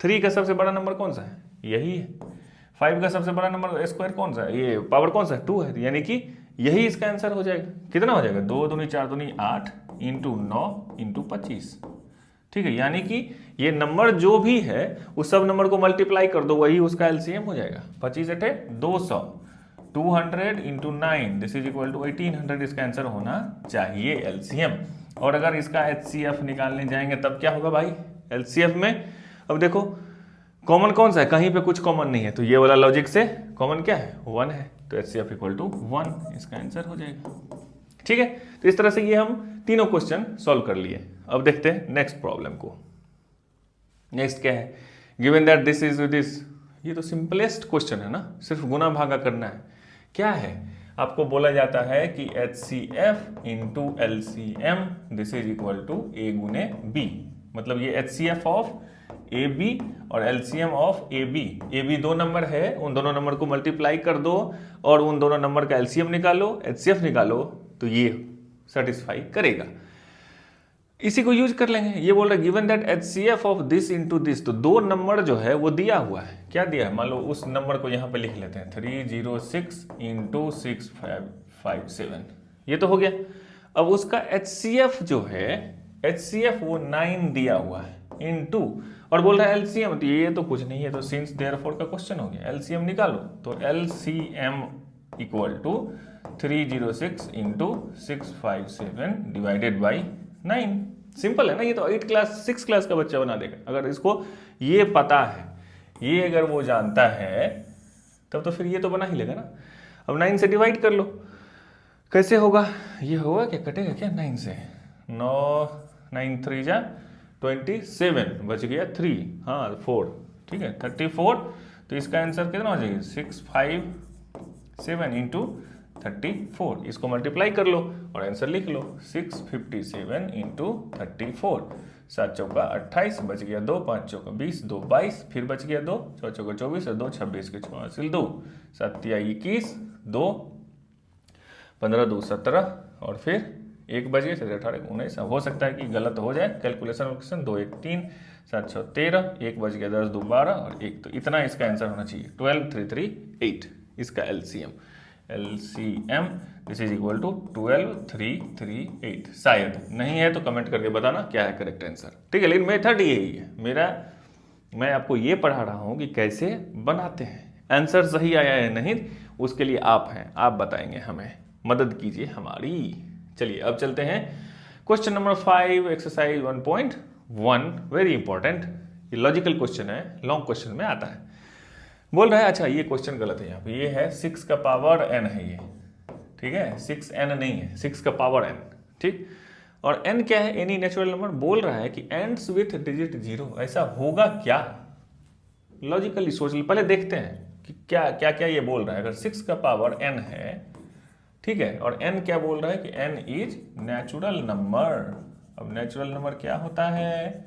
Speaker 1: 3 का सबसे बड़ा नंबर कौन सा है? यही है। 5 का सबसे बड़ा नंबर स्क्वायर कौन सा है? ये पावर कौन सा है? 2 है, यानी कि यही इसका आंसर हो जाएगा। कितना हो जाएगा? 2 दूनी 4 दूनी 8 इंटू 9 इंटू 25। ठीक है, यानी कि ये नंबर जो भी है उस सब नंबर को मल्टीप्लाई कर दो, वही उसका एलसीएम हो जाएगा। 25 अठे 200, 200 into 9 this is equal to 1800 इसका आंसर होना चाहिए एलसीएम। और अगर इसका एचसीएफ निकालने जाएंगे तब क्या होगा भाई? एलसीएफ में अब देखो कॉमन कौन सा है? कहीं पे कुछ कॉमन नहीं है, तो ये वाला लॉजिक से कॉमन क्या है? 1 है, तो एचसीएफ इक्वल टू 1 इसका आंसर हो जाएगा। ठीक है, तो इस तरह से ये हम तीनों क्वेश्चन सॉल्व कर लिए। अब देखते हैं नेक्स्ट प्रॉब्लम को। नेक्स्ट क्या है? Given that this is this. ये तो सिंपलेस्ट क्वेश्चन है ना, सिर्फ गुना भागा करना है। क्या है? आपको बोला जाता है कि HCF into LCM this is equal to A गुने B। मतलब ये HCF ऑफ AB और LCM ऑफ AB। AB 2 नंबर है, उन दोनों नंबर को मल्टीप्लाई कर दो और उन दोनों नंबर का LCM निकालो, HCF निकालो, तो ये सेटिस्फाई करेगा। इसी को यूज कर लेंगे। ये बोल रहा है given that HCF of this into this, तो 2 नंबर जो है वो दिया हुआ है। क्या दिया है? मान लो उस नंबर को यहाँ पे लिख लेते हैं 306 इंटू 6557, ये तो हो गया। अब उसका HCF जो है, HCF वो 9 दिया हुआ है इंटू, और बोल रहा है LCM, तो ये तो कुछ नहीं है, तो सिंस देयरफॉर का क्वेश्चन हो गया। LCM निकालो, तो LCM equal to 306 into 657 divided by 9। Simple है ना, ये तो 6 क्लास का बच्चा बना देगा। अगर इसको ये पता है ये अगर वो जानता है तब तो फिर ये तो बना ही लेगा ना। अब 9 से डिवाइड कर लो, कैसे होगा, ये होगा क्या, कटेगा क्या 9 से, 9 9 3 जा 27, बच गया 3, हाँ 4, ठीक है 34। तो इसका आंसर कितना हो जाएगा 657 इंटू 34, इसको मल्टीप्लाई कर लो और आंसर लिख लो 657 इंटू 34, 7 चौका 28, बच गया 2, 5 चौका 20, 2 22, फिर बच गया 2, 6 चौका 24 और 2 26 के 6 हासिल 2, 7 या 21, 2 15 2 17 और फिर 1 बच गया 18 19। हो सकता है कि गलत हो जाए कैलकुलेशन 2 1 3 7 6 13, 1 बच गया 10 2 12 और 1, तो इतना इसका आंसर होना चाहिए 12 3 3 8, इसका LCM this is equal to 12 3 3 8। शायद नहीं है तो कमेंट करके बताना क्या है करेक्ट आंसर, ठीक है। लेकिन मेथड यही है मेरा, मैं आपको ये पढ़ा रहा हूँ कि कैसे बनाते हैं, आंसर सही आया है नहीं उसके लिए आप हैं, आप बताएंगे, हमें मदद कीजिए हमारी। चलिए अब चलते हैं question number 5 exercise 1.1, very important, ये लॉजिकल क्वेश्चन है, लॉन्ग क्वेश्चन में आता है। बोल रहा है, अच्छा ये क्वेश्चन गलत है यहाँ पे, ये है 6 का पावर n है ये, ठीक है 6n नहीं है, 6 का पावर n, ठीक। और n क्या है, एनी नेचुरल नंबर। बोल रहा है कि एंड्स विथ डिजिट 0, ऐसा होगा क्या, लॉजिकली सोच लो, पहले देखते हैं कि क्या क्या क्या ये बोल रहा है। अगर 6 का पावर n है, ठीक है, और n क्या बोल रहा है कि n इज नेचुरल नंबर। अब नेचुरल नंबर क्या होता है,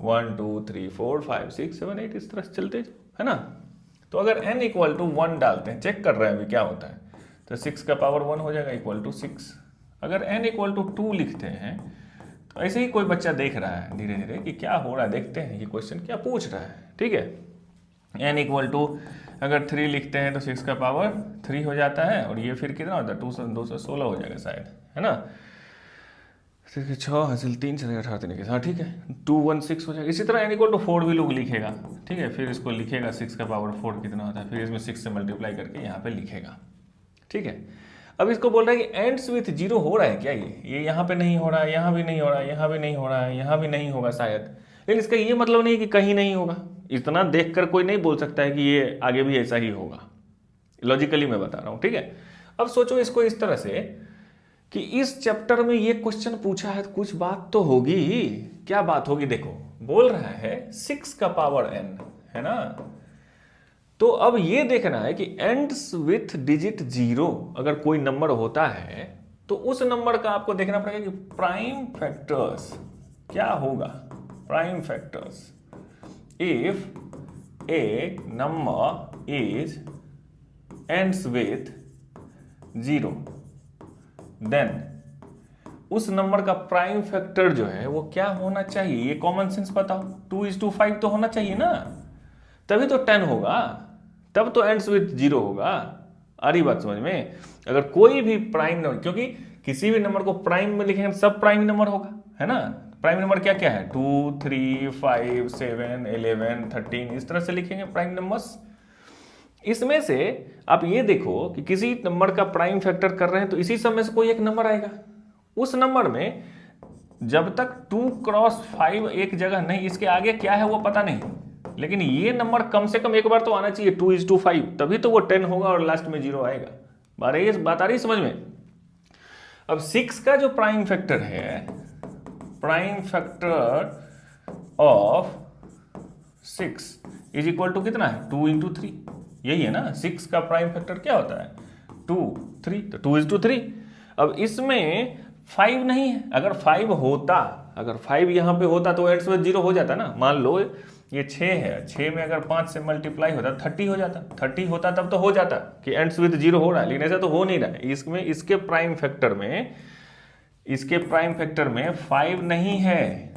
Speaker 1: 1 2 3 4 5 6 7 8 इस तरह से चलते है ना। तो अगर n इक्वल टू 1 डालते हैं, चेक कर रहे हैं अभी क्या होता है, तो 6 का पावर 1 हो जाएगा इक्वल टू 6। अगर n इक्वल टू 2 लिखते हैं, तो ऐसे ही कोई बच्चा देख रहा है धीरे धीरे कि क्या हो रहा है, देखते हैं ये क्वेश्चन क्या पूछ रहा है, ठीक है। n इक्वल टू अगर 3 लिखते हैं तो 6 का पावर 3 हो जाता है, और ये फिर कितना होता है 216 हो जाएगा शायद, है ना। 6 हासिल 3 चलेगा 18 के साथ, ठीक है 216 हो जाएगा। इसी तरह n इक्वल टू 4 भी लोग लिखेगा, ठीक है, फिर इसको लिखेगा 6 का पावर 4 कितना होता है, फिर इसमें 6 से मल्टीप्लाई करके यहाँ पे लिखेगा, ठीक है। अब इसको बोल रहा है कि एंड्स विथ 0 हो रहा है क्या, ये यहाँ पे नहीं हो रहा है, यहाँ भी नहीं हो रहा है, यहाँ भी नहीं हो रहा है, यहाँ भी नहीं होगा शायद, लेकिन इसका ये मतलब नहीं कि कहीं नहीं होगा। इतना देखकर कोई नहीं बोल सकता है कि ये आगे भी ऐसा ही होगा, लॉजिकली मैं बता रहा हूँ, ठीक है। अब सोचो इसको इस तरह से कि इस चैप्टर में ये क्वेश्चन पूछा है तो कुछ बात तो होगी ही, क्या बात होगी, देखो बोल रहा है 6 का पावर n, है ना। तो अब ये देखना है कि एंड्स विथ डिजिट 0 अगर कोई नंबर होता है तो उस नंबर का आपको देखना पड़ेगा कि प्राइम फैक्टर्स क्या होगा, prime factors if a number is ends with 0 then उस नंबर का प्राइम फैक्टर जो है वो क्या होना चाहिए, ये कॉमन सेंस बताओ, 2:5 तो होना चाहिए ना, तभी तो 10 होगा, तब तो एंड्स विथ 0 होगा। आ रही बात समझ में। अगर कोई भी प्राइम नंबर, क्योंकि किसी भी नंबर को प्राइम में लिखेंगे सब प्राइम नंबर होगा, है ना। प्राइम नंबर क्या क्या है, 2 3 5 7 11 13 इस तरह से लिखेंगे प्राइम नंबर्स। इसमें से आप ये देखो कि किसी नंबर का प्राइम फैक्टर कर रहे हैं तो इसी समय से कोई एक नंबर आएगा, उस नंबर में जब तक 2 क्रॉस 5 एक जगह नहीं, इसके आगे क्या है वो पता नहीं, लेकिन ये नंबर कम से कम एक बार तो आना चाहिए 2:5, तभी तो वो 10 होगा और लास्ट में 0 आएगा। बात आ रही समझ में। अब 6 का जो प्राइम फैक्टर है, prime factor of 6 is equal to कितना है, 2 × 3, यही है ना। 6 का प्राइम फैक्टर क्या होता है 2 3, तो 2:3। अब इसमें 5 नहीं है, अगर 5 होता, अगर 5 यहाँ पे होता तो एंड्स विथ 0 हो जाता ना। मान लो ये 6 है, 6 में अगर 5 से मल्टीप्लाई होता 30 हो जाता, 30 होता तब तो हो जाता कि एंड्स विथ 0 हो रहा है, लेकिन ऐसा तो हो नहीं रहा है। इसमें इसके प्राइम फैक्टर में 5 नहीं है,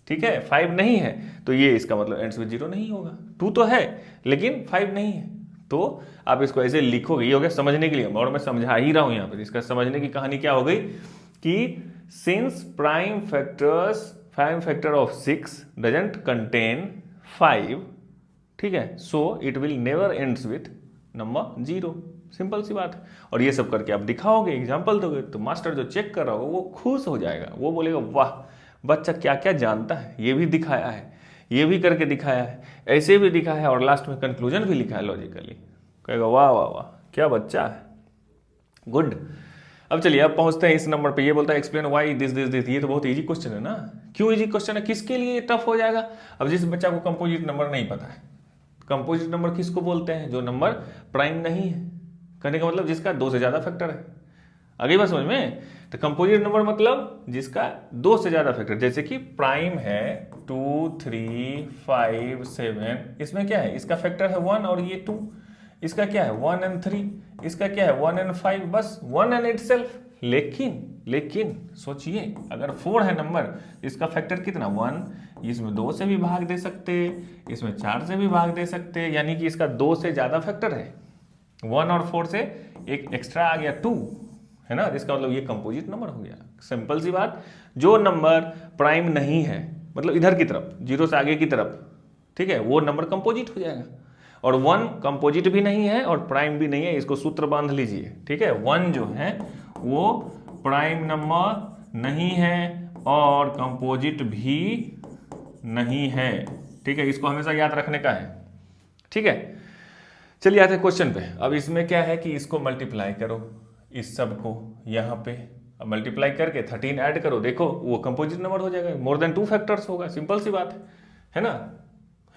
Speaker 1: ठीक है 5 नहीं है, तो ये इसका मतलब एंड्स विथ 0 नहीं होगा। 2 तो है लेकिन 5 नहीं है, तो आप इसको ऐसे लिखोगे, ये हो गया समझने के लिए, और मैं समझा ही रहा हूं यहाँ पर। इसका समझने की कहानी क्या हो गई कि since prime factor of 6 doesn't contain 5, ठीक है, so it will never ends with number 0, simple सी बात है। और ये सब करके आप दिखाओगे, एग्जाम्पल दोगे, तो मास्टर जो चेक कर रहा होगा वो खुश हो जाएगा, वो बोलेगा वाह बच्चा क्या क्या जानता है, ये भी दिखाया है, ये भी करके दिखाया है, ऐसे भी दिखाया है और लास्ट में कंक्लूजन भी लिखा है लॉजिकली। कहेगा वाह वाह वाह क्या बच्चा है, गुड। अब चलिए अब पहुंचते हैं इस नंबर पे। ये बोलता है explain why this this this. ये तो बहुत इजी क्वेश्चन है ना। क्यों इजी क्वेश्चन है, किसके लिए टफ हो जाएगा? अब जिस बच्चा को कंपोजिट नंबर नहीं पता है, कंपोजिट नंबर किसको बोलते हैं? जो नंबर प्राइम नहीं है, कहने का मतलब जिसका 2 से ज्यादा फैक्टर है। आगे बात समझ में? तो कंपोजिट नंबर मतलब जिसका 2 से ज्यादा फैक्टर, जैसे कि प्राइम है 2 3 5 7, इसमें क्या है, इसका फैक्टर है 1 और ये 2, इसका क्या है 1 and 3, इसका क्या है 1 and 5, बस 1 and itself। लेकिन सोचिए अगर 4 है नंबर, इसका फैक्टर कितना 1, इसमें 2 से भी भाग दे सकते, इसमें 4 से भी भाग दे सकते, यानी कि इसका 2 से ज्यादा फैक्टर है। 1 और 4 से एक एक्स्ट्रा आ गया 2, है ना, जिसका मतलब ये कंपोजिट नंबर हो गया। सिंपल सी बात, जो नंबर प्राइम नहीं है, मतलब इधर की तरफ 0 से आगे की तरफ, ठीक है, वो नंबर कंपोजिट हो जाएगा। और 1 कंपोजिट भी नहीं है और प्राइम भी नहीं है, इसको सूत्र बांध लीजिए, ठीक है। 1 जो है वो प्राइम नंबर नहीं है और कंपोजिट भी नहीं है, ठीक है, इसको हमेशा याद रखने का है, ठीक है। चलिए आते हैं क्वेश्चन पे। अब इसमें क्या है कि इसको मल्टीप्लाई करो, इस सब को यहाँ पे अब मल्टीप्लाई करके 13 ऐड करो, देखो वो कंपोजिट नंबर हो जाएगा, मोर देन 2 फैक्टर्स होगा, सिंपल सी बात है ना,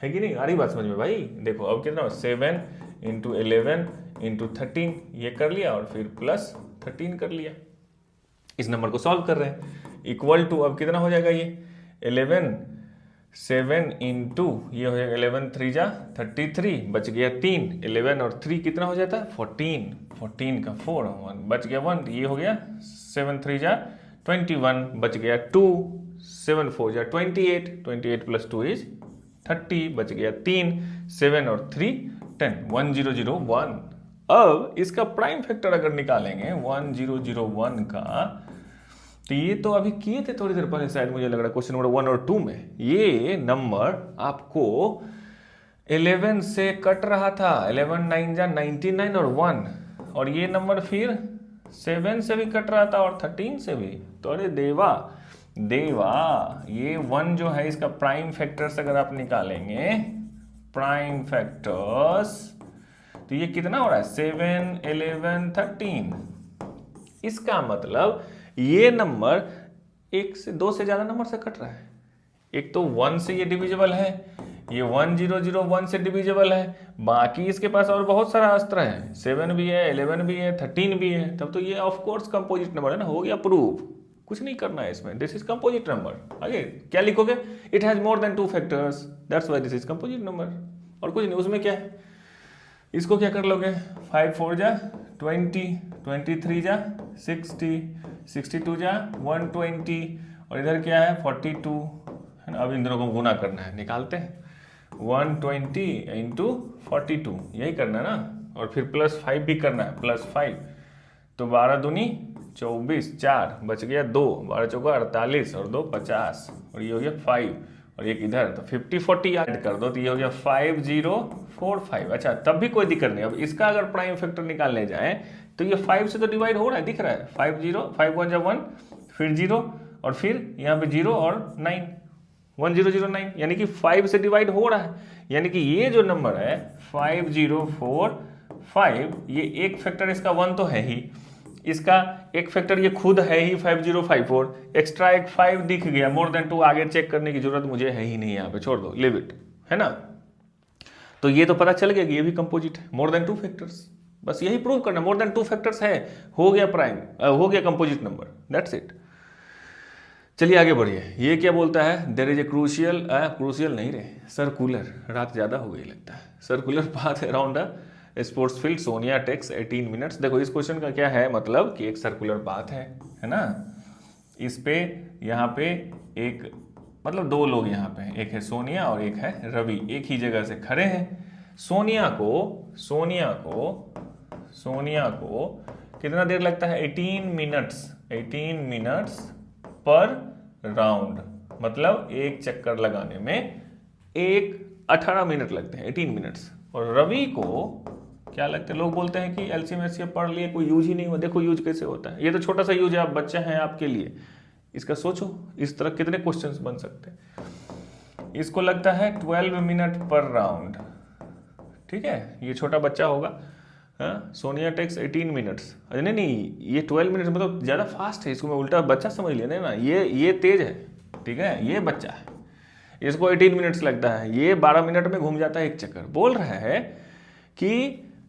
Speaker 1: है कि नहीं? आ रही बात समझ में भाई? देखो अब कितना 7 × 11 × 13 ये कर लिया और फिर प्लस 13 कर लिया। इस नंबर को सॉल्व कर रहे हैं, इक्वल टू अब कितना हो जाएगा ये 11 7 × ये हो जाएगा 11 3 जा 33, बच गया 3, 11 और 3 कितना हो जाता है 14, 14 का 4 1 बच गया 1, ये हो गया 7 3 जा 21, बच गया 2, 7 4 जा 28, 28 + 2 = 30, बच गया 3, 7 और 3 10, 1001। अब इसका प्राइम फैक्टर अगर निकालेंगे 1001 का, तो ये तो अभी किए थे थोड़ी देर पहले शायद, मुझे लग रहा है क्वेश्चन नंबर 1 और 2 में। ये नंबर आपको 11 से कट रहा था, 11 9 जा 99 और 1, और ये नंबर फिर 7 से भी कट रहा था और 13 से भी। तो अरे देवा ये 1 जो है इसका प्राइम फैक्टर्स अगर आप निकालेंगे, प्राइम फैक्टर्स, तो ये कितना हो रहा है 7 11 13। इसका मतलब ये नंबर 2 से ज्यादा नंबर से कट रहा है। एक तो 1 से ये डिविजिबल है, ये 1001 से डिविजिबल है, बाकी इसके पास और बहुत सारा अस्त्र है, 7 भी है 11 भी है 13 भी है, तब तो ये ऑफ कोर्स कंपोजिट नंबर है ना, हो गया प्रूफ, कुछ नहीं करना है इसमें, दिस इज कंपोजिट नंबर। आगे क्या लिखोगे, it has more than 2 factors, that's why this is composite number, और कुछ नहीं। उसमें क्या है, इसको क्या कर लोगे, 5 4 जा 20, 23 जा 60, 62 जा 120, और इधर क्या है 42, है ना। अब इन दोनों को गुना करना है, निकालते हैं 120 × 42, यही करना है ना, और फिर +5 भी करना है, +5, तो 12 दूनी 24, 4 बच गया 2, 12 चौका 48 और 2 50, और ये हो गया 5, और एक इधर, तो 50 40 ऐड कर दो, तो ये हो गया 5045। अच्छा तब भी कोई दिक्कत नहीं। अब इसका अगर प्राइम फैक्टर निकालने जाए तो ये 5 से तो डिवाइड हो रहा है, दिख रहा है, 5 1 जा 1, फिर 0, और फिर यहाँ पे 0 और 9, 1009, यानी कि 5 से डिवाइड हो रहा है, यानी कि ये जो नंबर है 5045, ये एक फैक्टर इसका 1 तो है ही, इसका एक फैक्टर ये खुद है ही 5054, एक्स्ट्रा एक 5 दिख गया, मोर देन 2 आगे चेक करने की जरूरत मुझे है ही नहीं, यहाँ पे छोड़ दो, लिव इट, है ना। तो ये तो पता चल गया कि ये भी कंपोजिट है, मोर देन 2 फैक्टर्स, बस यही प्रूव करना, मोर देन 2 फैक्टर्स है, हो गया प्राइम, हो गया कंपोजिट नंबर, दैट्स इट। चलिए आगे बढ़िए, ये क्या बोलता है, देयर इज ए क्रूशियल नहीं रे, सर्कुलर, रात ज्यादा हो गई लगता है, circular path around a sports field, Sonia takes 18 minutes. देखो इस क्वेश्चन का क्या है मतलब कि एक सर्कुलर पाथ है ना, इस पे यहाँ पे एक मतलब 2 लोग यहाँ पे, एक है सोनिया और एक है रवि, एक ही जगह से खड़े हैं। सोनिया को कितना देर लगता है, 18 मिनट्स पर राउंड, मतलब एक चक्कर लगाने में 18 मिनट लगते हैं, 18 मिनट्स। और रवि को क्या लगता है, लोग बोलते हैं कि एलसीएम पढ़ लिए, कोई यूज ही नहीं हुआ, देखो यूज कैसे होता है, ये तो छोटा सा यूज है, आप बच्चे हैं आपके लिए, इसका सोचो, इस तरह कितने क्वेश्चंस बन सकते हैं। इसको लगता है 12 मिनट पर राउंड, ठीक है, ये छोटा बच्चा होगा। सोनिया टेक्स 18 मिनट्स, नहीं नहीं, ये 12 मिनट्स मतलब ज़्यादा फास्ट है, इसको मैं उल्टा बच्चा समझ लिया ना, ये तेज है, ठीक है, ये बच्चा है, इसको 18 मिनट्स लगता है, ये 12 मिनट में घूम जाता है एक चक्कर। बोल रहा है कि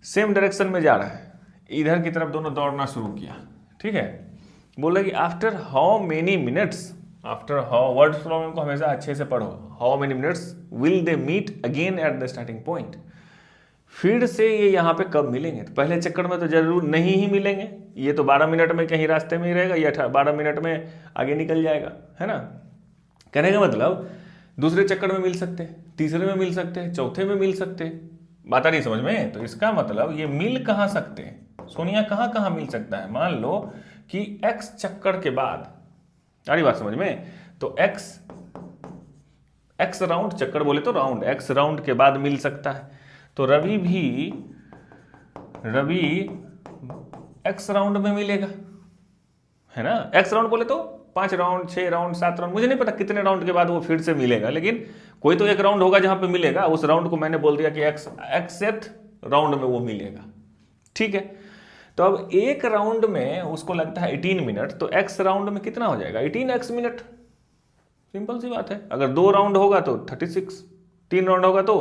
Speaker 1: सेम डायरेक्शन में जा रहा है, इधर की तरफ दोनों दौड़ना शुरू किया, ठीक है। बोल रहा कि after how many minutes, after how, word problem को हमेशा अच्छे से पढ़ो, how many minutes will they meet again at the starting point, फिर से ये यहाँ पे कब मिलेंगे। तो पहले चक्कर में तो जरूर नहीं ही मिलेंगे, ये तो 12 मिनट में कहीं रास्ते में ही रहेगा, ये 12 मिनट में आगे निकल जाएगा, है ना। कहने का मतलब दूसरे चक्कर में मिल सकते हैं, तीसरे में मिल सकते हैं, चौथे में मिल सकते हैं, बात आ रही समझ में। तो इसका मतलब ये मिल कहाँ सकते हैं, सोनिया कहाँ कहाँ मिल सकता है। मान लो कि x चक्कर के बाद, आ रही बात समझ में, तो x राउंड, चक्कर बोले तो राउंड, x राउंड के बाद मिल सकता है। तो रवि x राउंड में मिलेगा, है ना। x राउंड बोले तो 5 राउंड, 6 राउंड, 7 राउंड, मुझे नहीं पता कितने राउंड के बाद वो फिर से मिलेगा, लेकिन कोई तो एक राउंड होगा जहां पे मिलेगा, उस राउंड को मैंने बोल दिया कि एक्सेथ राउंड में वो मिलेगा, ठीक है। तो अब एक राउंड में उसको लगता है 18 मिनट, तो x राउंड में कितना हो जाएगा, 18x मिनट, सिंपल सी बात है। अगर 2 राउंड होगा तो 36, 3 राउंड होगा तो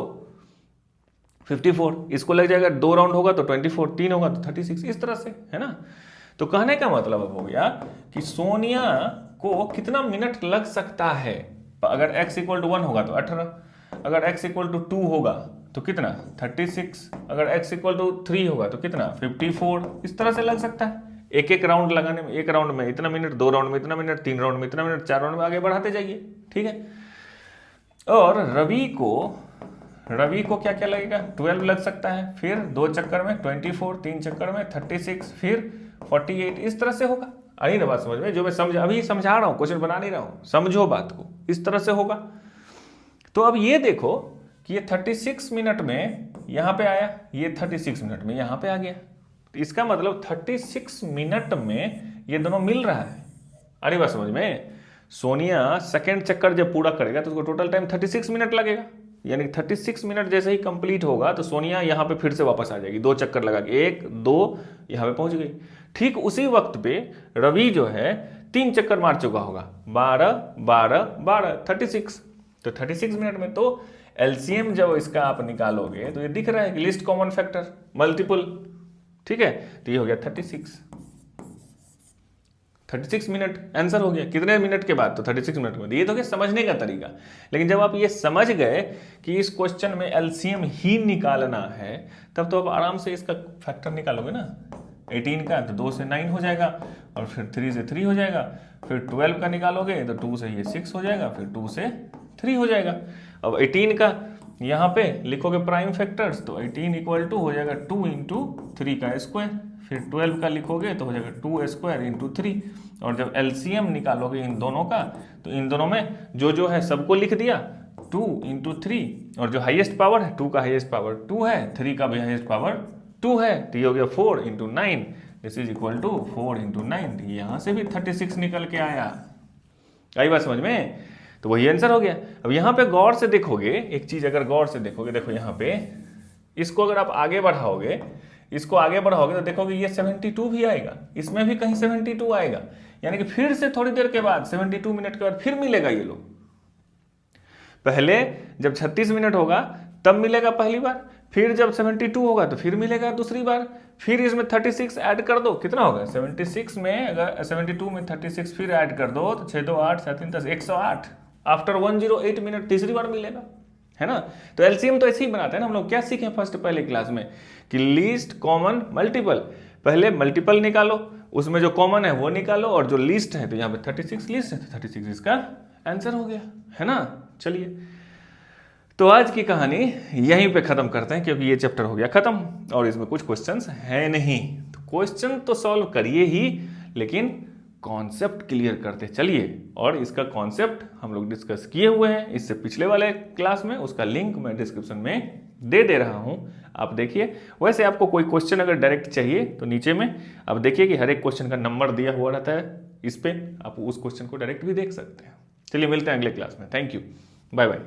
Speaker 1: 54, इसको लग जाएगा 2 राउंड होगा तो 24, 3 होगा तो 36, इस तरह से, है ना। तो कहने का मतलब अब हो गया कि सोनिया को कितना मिनट लग सकता है। अगर x = 1 होगा तो 18, अगर x = 2 होगा तो कितना 36, अगर x = 3 होगा तो कितना 54, इस तरह से लग सकता है। एक एक राउंड लगाने में, एक राउंड में इतना मिनट, 2 राउंड में इतना मिनट, 3 राउंड में इतना मिनट, 4 राउंड में आगे बढ़ाते जाइए, ठीक है। और रवि को क्या क्या लगेगा, 12 लग सकता है, फिर 2 चक्कर में 24, 3 चक्कर में 36, फिर 48, इस तरह से होगा। आई ना बात समझ में, जो मैं अभी समझा रहा हूँ, क्वेश्चन बना नहीं रहा हूँ, समझो बात को, इस तरह से होगा। तो अब ये देखो कि ये 36 मिनट में यहाँ पे आया, ये 36 मिनट में यहाँ पे आ गया, तो इसका मतलब 36 मिनट में ये दोनों मिल रहा है। अरे बात समझ में, सोनिया सेकेंड चक्कर जब पूरा करेगा तो उसको टोटल टाइम 36 मिनट लगेगा, यानी 36 मिनट जैसे ही कंप्लीट होगा तो सोनिया यहाँ पे फिर से वापस आ जाएगी, 2 चक्कर लगा के, 1 2 यहाँ पे पहुंच गई। ठीक उसी वक्त पे रवि जो है 3 चक्कर मार चुका होगा, 12 12 12 36, तो 36 मिनट में। तो एलसीएम जब इसका आप निकालोगे तो ये दिख रहा है कि लिस्ट कॉमन फैक्टर मल्टीपल, ठीक है, तो ये हो गया 36 मिनट, आंसर हो गया। कितने मिनट के बाद, तो 36 मिनट में। ये तो क्या समझने का तरीका, लेकिन जब आप ये समझ गए कि इस क्वेश्चन में एलसीएम ही निकालना है, तब तो आप आराम से इसका फैक्टर निकालोगे ना। 18 का तो 2 से 9 हो जाएगा, और फिर 3 से 3 हो जाएगा, फिर 12 का निकालोगे तो 2 से ये 6 हो जाएगा, फिर 2 से 3 हो जाएगा। अब 18 का यहाँ पे लिखोगे प्राइम फैक्टर्स, तो 18 = हो जाएगा 2 × 3 का स्क्वायर, फिर 12 का लिखोगे तो हो जाएगा 2 स्क्वायर × 3, और जब एलसीएम निकालोगे इन दोनों का, तो इन दोनों में जो है सबको लिख दिया 2 × 3, और जो हाईएस्ट पावर है 2 का हाईएस्ट पावर 2 है, 3 का भी हाईएस्ट पावर 2 है, तो ये हो गया 4 × 9, दिस इज इक्वल टू 4 × 9। यहाँ से भी 36 निकल के आया, आई बात समझ में, तो वही आंसर हो गया। अब यहाँ पे गौर से देखोगे, एक चीज अगर गौर से देखोगे, देखो यहाँ पे इसको अगर आप आगे बढ़ाओगे, इसको आगे बढ़ाओगे तो देखोगे ये 72 भी आएगा, इसमें भी कहीं 72 आएगा, यानी कि फिर से थोड़ी देर के बाद 72 मिनट के बाद फिर मिलेगा ये लोग। पहले जब 36 मिनट होगा तब मिलेगा पहली बार, फिर जब 72 होगा तो फिर मिलेगा दूसरी बार, फिर इसमें 36 ऐड कर दो, कितना होगा 76 में, अगर 72 में 36 फिर ऐड कर दो तो 6 2 8 7 3 10 108, आफ्टर 108 मिनट तीसरी बार मिलेगा, है ना। तो एलसीएम तो ऐसे ही बनाते हैं ना हम लोग। क्या सीखे फर्स्ट पहले क्लास में कि लीस्ट कॉमन मल्टीपल, पहले मल्टीपल निकालो, उसमें जो कॉमन है वो निकालो, और जो लीस्ट है तो यहाँ पे 36 लीस्ट है, तो 36 इसका आंसर हो गया, है ना। चलिए, तो आज की कहानी यहीं पे खत्म करते हैं, क्योंकि ये चैप्टर हो गया खत्म और इसमें कुछ क्वेश्चंस है नहीं। तो क्वेश्चन तो सॉल्व करिए ही, लेकिन कॉन्सेप्ट क्लियर करते चलिए। और इसका कॉन्सेप्ट हम लोग डिस्कस किए हुए हैं इससे पिछले वाले क्लास में, उसका लिंक मैं डिस्क्रिप्शन में दे रहा हूं, आप देखिए। वैसे आपको कोई क्वेश्चन अगर डायरेक्ट चाहिए तो नीचे में आप देखिए कि हर एक क्वेश्चन का नंबर दिया हुआ रहता है, इस पे आप उस क्वेश्चन को डायरेक्ट भी देख सकते हैं। चलिए मिलते हैं अगले क्लास में, थैंक यू, बाय बाय।